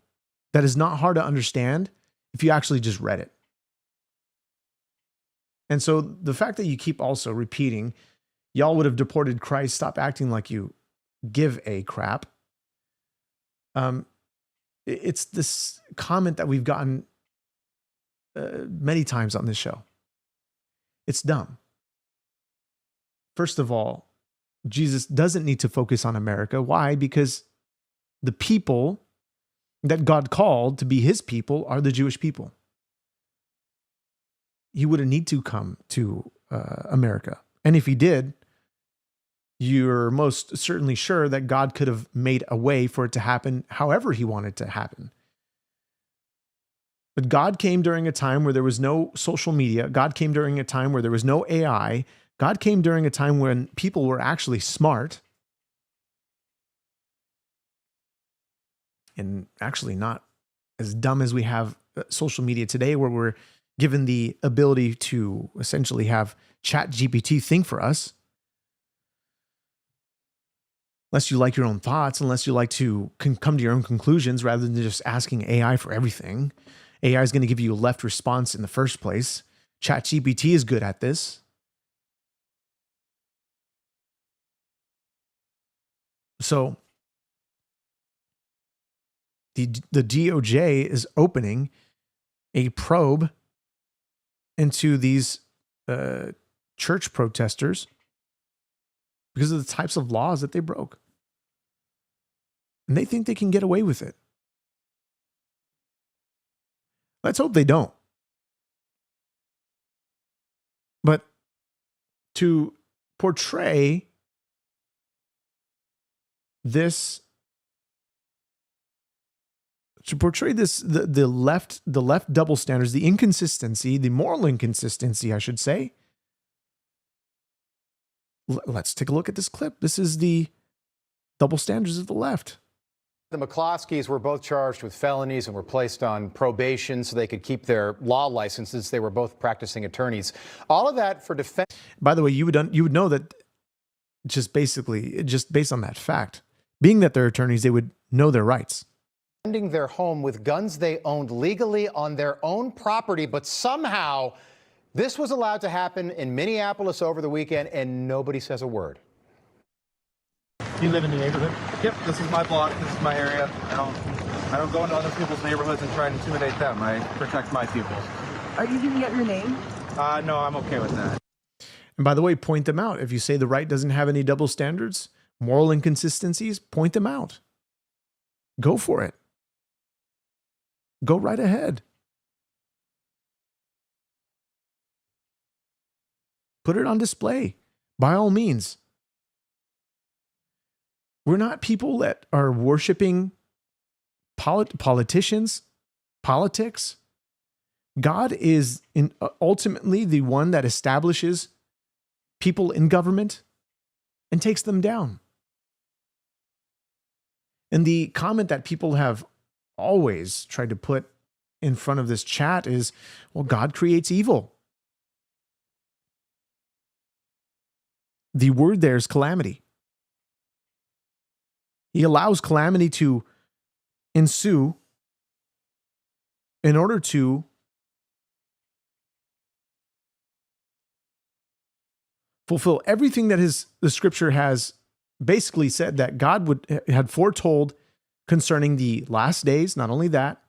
that is not hard to understand if you actually just read it. And so the fact that you keep also repeating, y'all would have deported Christ, stop acting like you give a crap. It's this comment that we've gotten many times on this show. It's dumb. First of all, Jesus doesn't need to focus on America. Why? Because the people that God called to be his people are the Jewish people. He wouldn't need to come to America. And if he did, you're most certainly sure that God could have made a way for it to happen however he wanted to happen. But God came during a time where there was no social media. God came during a time where there was no AI. God came during a time when people were actually smart and actually not as dumb as we have social media today, where we're given the ability to essentially have ChatGPT think for us. Unless you like your own thoughts, unless you like to come to your own conclusions rather than just asking AI for everything. AI is going to give you a left response in the first place. ChatGPT is good at this. So the DOJ is opening a probe into these church protesters because of the types of laws that they broke. And they think they can get away with it. Let's hope they don't. But to portray this, the left double standards, the inconsistency, the moral inconsistency, I should say. Let's take a look at this clip. This is the double standards of the left. The McCloskeys were both charged with felonies and were placed on probation so they could keep their law licenses. They were both practicing attorneys. All of that for defense. By the way, you would know that just based on that fact, being that they're attorneys, they would know their rights. Defending their home with guns they owned legally on their own property, but somehow this was allowed to happen in Minneapolis over the weekend and nobody says a word. You live in the neighborhood? Yep, this is my block, this is my area. I don't go into other people's neighborhoods and try and intimidate them. I protect my people. Are you giving up your name? No, I'm okay with that. And by the way, point them out. If you say the right doesn't have any double standards, moral inconsistencies, point them out. Go for it. Go right ahead. Put it on display, by all means. We're not people that are worshiping politicians, politics. God is ultimately the one that establishes people in government and takes them down. And the comment that people have always tried to put in front of this chat is, well, God creates evil. The word there is calamity. He allows calamity to ensue in order to fulfill everything that the scripture has basically said that God had foretold concerning the last days. Not only that,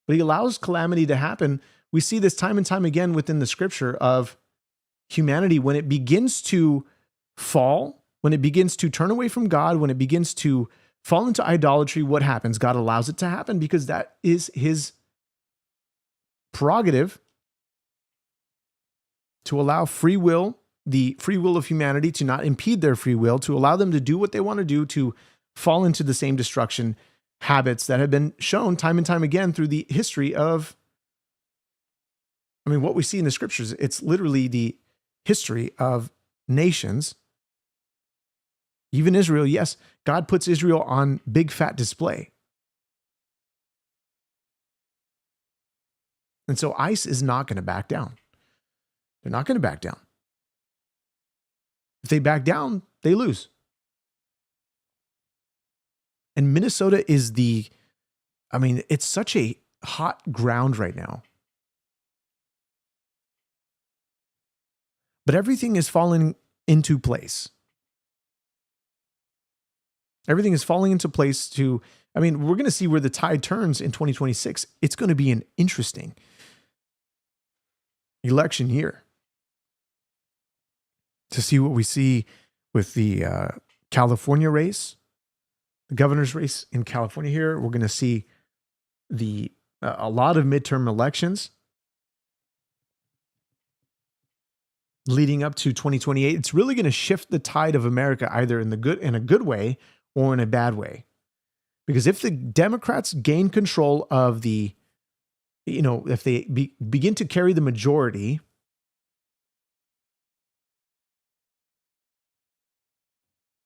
but he allows calamity to happen. We see this time and time again within the scripture of humanity when it begins to fall, when it begins to turn away from God, when it begins to fall into idolatry. What happens? God allows it to happen because that is his prerogative to allow free will, the free will of humanity, to not impede their free will, to allow them to do what they want to do, to fall into the same destruction habits that have been shown time and time again through the history of, what we see in the scriptures. It's literally the history of nations. Even Israel, yes, God puts Israel on big fat display. And so ICE is not going to back down. They're not going to back down. If they back down, they lose. And Minnesota is it's such a hot ground right now. But everything is falling into place. Everything is falling into place we're going to see where the tide turns in 2026. It's going to be an interesting election year to see what we see with the California race, the governor's race in California here. We're going to see a lot of midterm elections leading up to 2028. It's really going to shift the tide of America either in a good way or in a bad way. Because if the Democrats gain control of if they begin to carry the majority,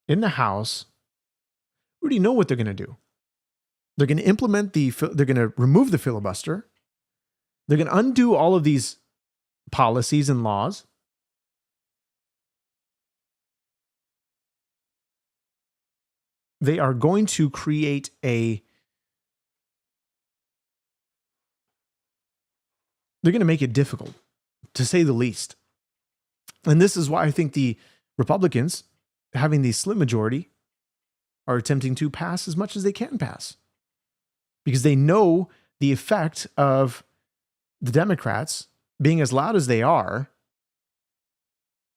in the House, we already know what they're going to do. They're going to they're going to remove the filibuster. They're going to undo all of these policies and laws. They are going to create they're going to make it difficult, to say the least. And this is why I think the Republicans, having the slim majority, are attempting to pass as much as they can pass. Because they know the effect of the Democrats being as loud as they are,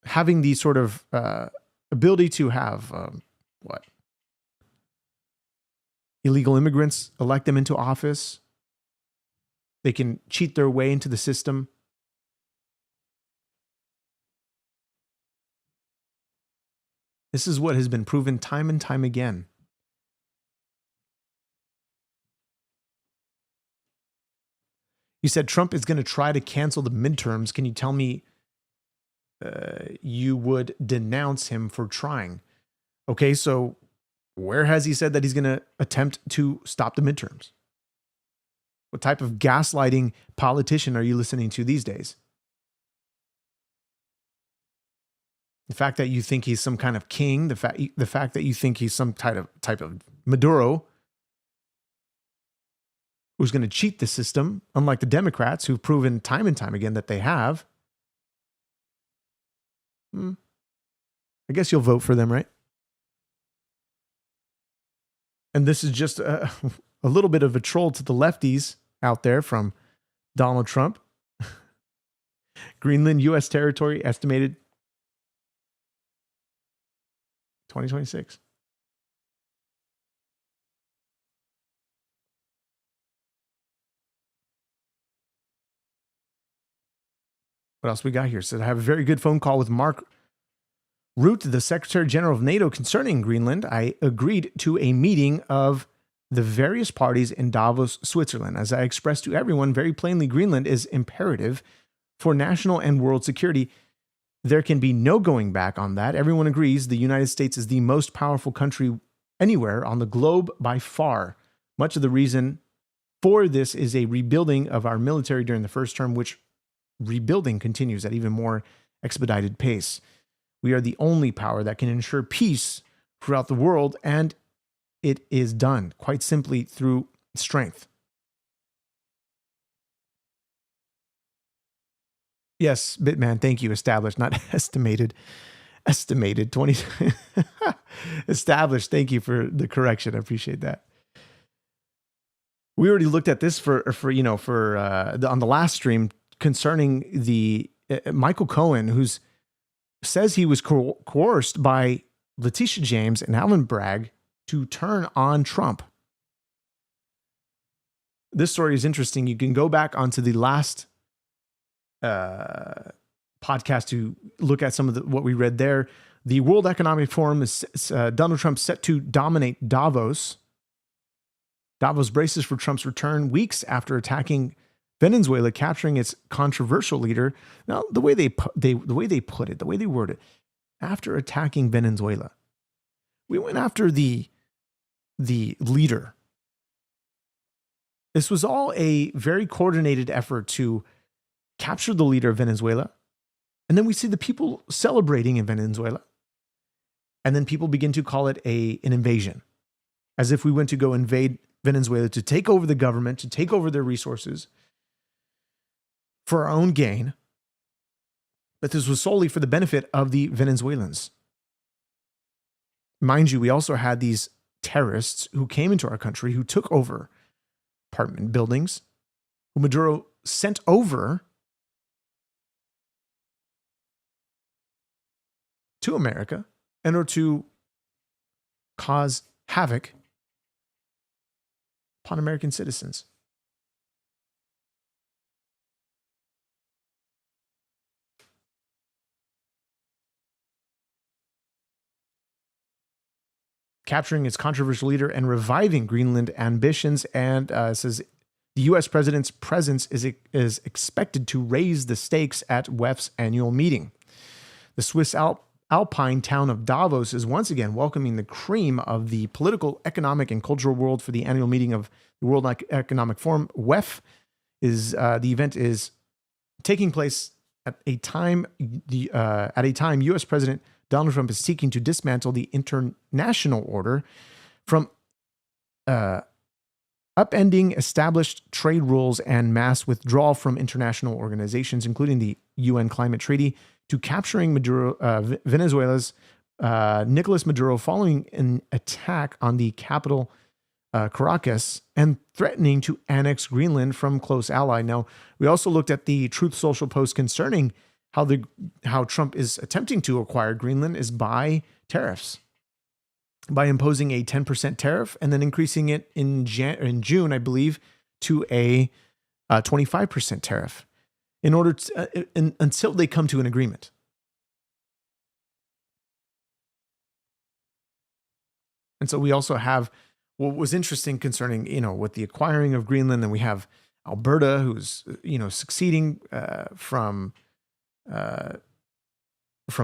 having the sort of ability to have, illegal immigrants, elect them into office. They can cheat their way into the system. This is what has been proven time and time again. You said Trump is going to try to cancel the midterms. Can you tell me you would denounce him for trying? Okay, so where has he said that he's going to attempt to stop the midterms? What type of gaslighting politician are you listening to these days? The fact that you think he's some kind of king, the fact that you think he's some type of Maduro who's going to cheat the system, unlike the Democrats who've proven time and time again that they have. I guess you'll vote for them, right? And this is just a little bit of a troll to the lefties out there from Donald Trump. Greenland, U.S. territory estimated 2026. What else we got here? Said I have a very good phone call with Mark Rutte, the Secretary General of NATO, concerning Greenland. I agreed to a meeting of the various parties in Davos, Switzerland. As I expressed to everyone very plainly, Greenland is imperative for national and world security. There can be no going back on that. Everyone agrees the United States is the most powerful country anywhere on the globe by far. Much of the reason for this is a rebuilding of our military during the first term, which rebuilding continues at even more expedited pace. We are the only power that can ensure peace throughout the world, and it is done quite simply through strength. Yes, Bitman, thank you. Established, not estimated. Estimated 20. Established. Thank you for the correction. I appreciate that. We already looked at this on the last stream concerning the Michael Cohen, who's says he was coerced by Letitia James and Alvin Bragg to turn on Trump. This story is interesting. You can go back onto the last podcast to look at some of what we read there. The World Economic Forum is Donald Trump set to dominate Davos. Davos braces for Trump's return weeks after attacking Venezuela, capturing its controversial leader. Now, the way they put it, the way they word it, after attacking Venezuela, we went after the leader. This was all a very coordinated effort to capture the leader of Venezuela. And then we see the people celebrating in Venezuela. And then people begin to call it an invasion, as if we went to go invade Venezuela to take over the government, to take over their resources for our own gain. But this was solely for the benefit of the Venezuelans. Mind you, we also had these terrorists who came into our country, who took over apartment buildings, who Maduro sent over to America in order to cause havoc upon American citizens. Capturing its controversial leader and reviving Greenland ambitions, and says the U.S. president's presence is expected to raise the stakes at WEF's annual meeting. The Swiss Alpine town of Davos is once again welcoming the cream of the political, economic, and cultural world for the annual meeting of the World Economic Forum. WEF the event is taking place at a time U.S. President Donald Trump is seeking to dismantle the international order from upending established trade rules and mass withdrawal from international organizations, including the UN Climate Treaty, to capturing Venezuela's Nicolas Maduro following an attack on the capital, Caracas, and threatening to annex Greenland from close ally. Now, we also looked at the Truth Social post concerning how Trump is attempting to acquire Greenland is by tariffs, by imposing a 10% tariff and then increasing it in June, I believe, to a 25% tariff in order to, until they come to an agreement. And so we also have what was interesting concerning, with the acquiring of Greenland, then we have Alberta, who's, succeeding from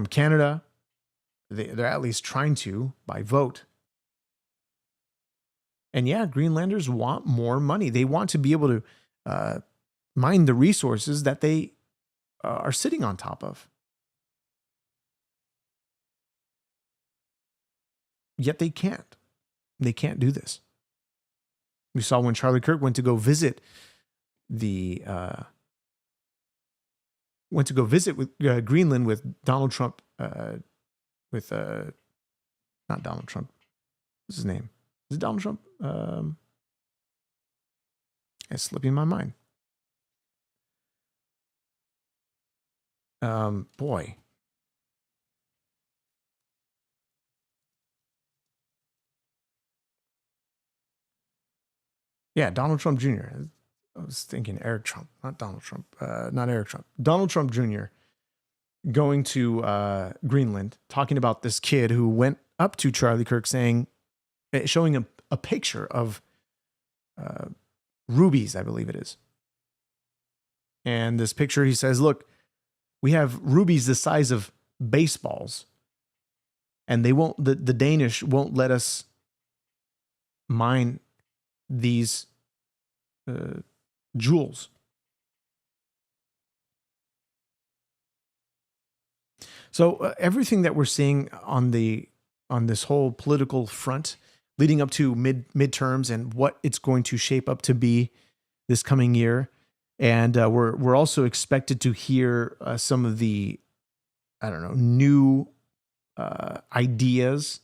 Canada. They're at least trying to by vote. And yeah, Greenlanders want more money. They want to be able to mine the resources that they are sitting on top of. Yet they can't. They can't do this. We saw when Charlie Kirk went to go visit with Greenland with Donald Trump, not Donald Trump. What's his name? Is it Donald Trump? It's slipping my mind. Boy. Yeah, Donald Trump Jr. I was thinking Eric Trump, not Donald Trump, not Eric Trump. Donald Trump Jr. going to Greenland, talking about this kid who went up to Charlie Kirk showing him a picture of rubies, I believe it is. And this picture, he says, look, we have rubies the size of baseballs, and the Danish won't let us mine these jewels. So everything that we're seeing on this whole political front leading up to midterms and what it's going to shape up to be this coming year, and we're also expected to hear some of the new ideas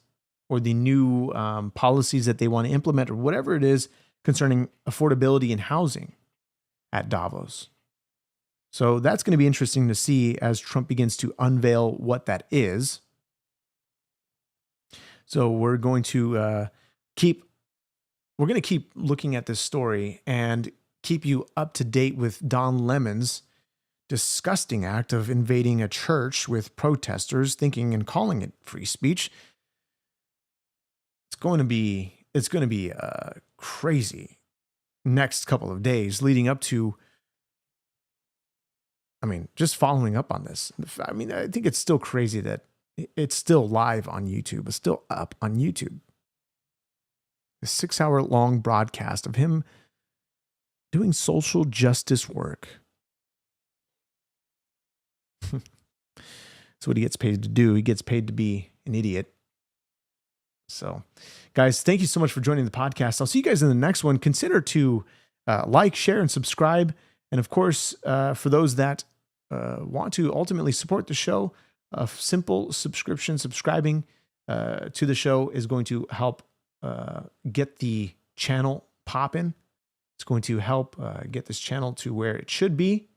or the new policies that they want to implement or whatever it is concerning affordability and housing at Davos. So that's going to be interesting to see as Trump begins to unveil what that is. So we're going to keep looking at this story and keep you up to date with Don Lemon's disgusting act of invading a church with protesters, thinking and calling it free speech. It's going to be crazy next couple of days leading up to. Just following up on this. I think it's still crazy that it's still live on YouTube. It's still up on YouTube. A 6-hour-long broadcast of him doing social justice work. That's what he gets paid to do. He gets paid to be an idiot. So, guys, thank you so much for joining the podcast. I'll see you guys in the next one. Consider to like, share, and subscribe. And of course, for those that want to ultimately support the show, a simple subscribing to the show is going to help get the channel popping. It's going to help get this channel to where it should be.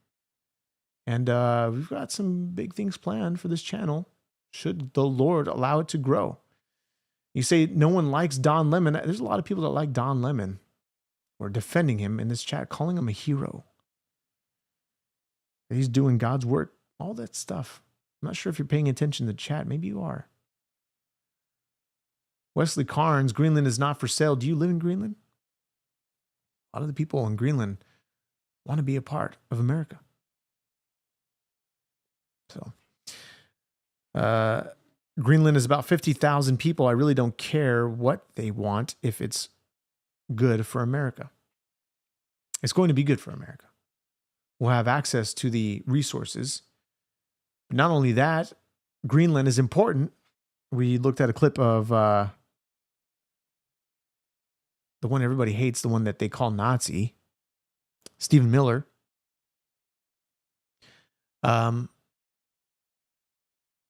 And we've got some big things planned for this channel, should the Lord allow it to grow. You say no one likes Don Lemon. There's a lot of people that like Don Lemon. We're defending him in this chat, calling him a hero. He's doing God's work, all that stuff. I'm not sure if you're paying attention to the chat. Maybe you are. Wesley Carnes, Greenland is not for sale. Do you live in Greenland? A lot of the people in Greenland want to be a part of America. So, Greenland is about 50,000 people. I really don't care what they want if it's good for America. It's going to be good for America. We'll have access to the resources. Not only that, Greenland is important. We looked at a clip of the one everybody hates, the one that they call Nazi, Stephen Miller.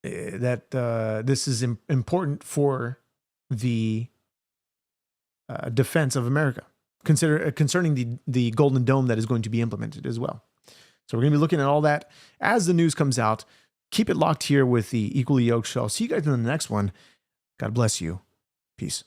This is important for the defense of America, concerning the Golden Dome that is going to be implemented as well. So we're going to be looking at all that as the news comes out. Keep it locked here with the Equally Yoked Show. I'll see you guys in the next one. God bless you. Peace.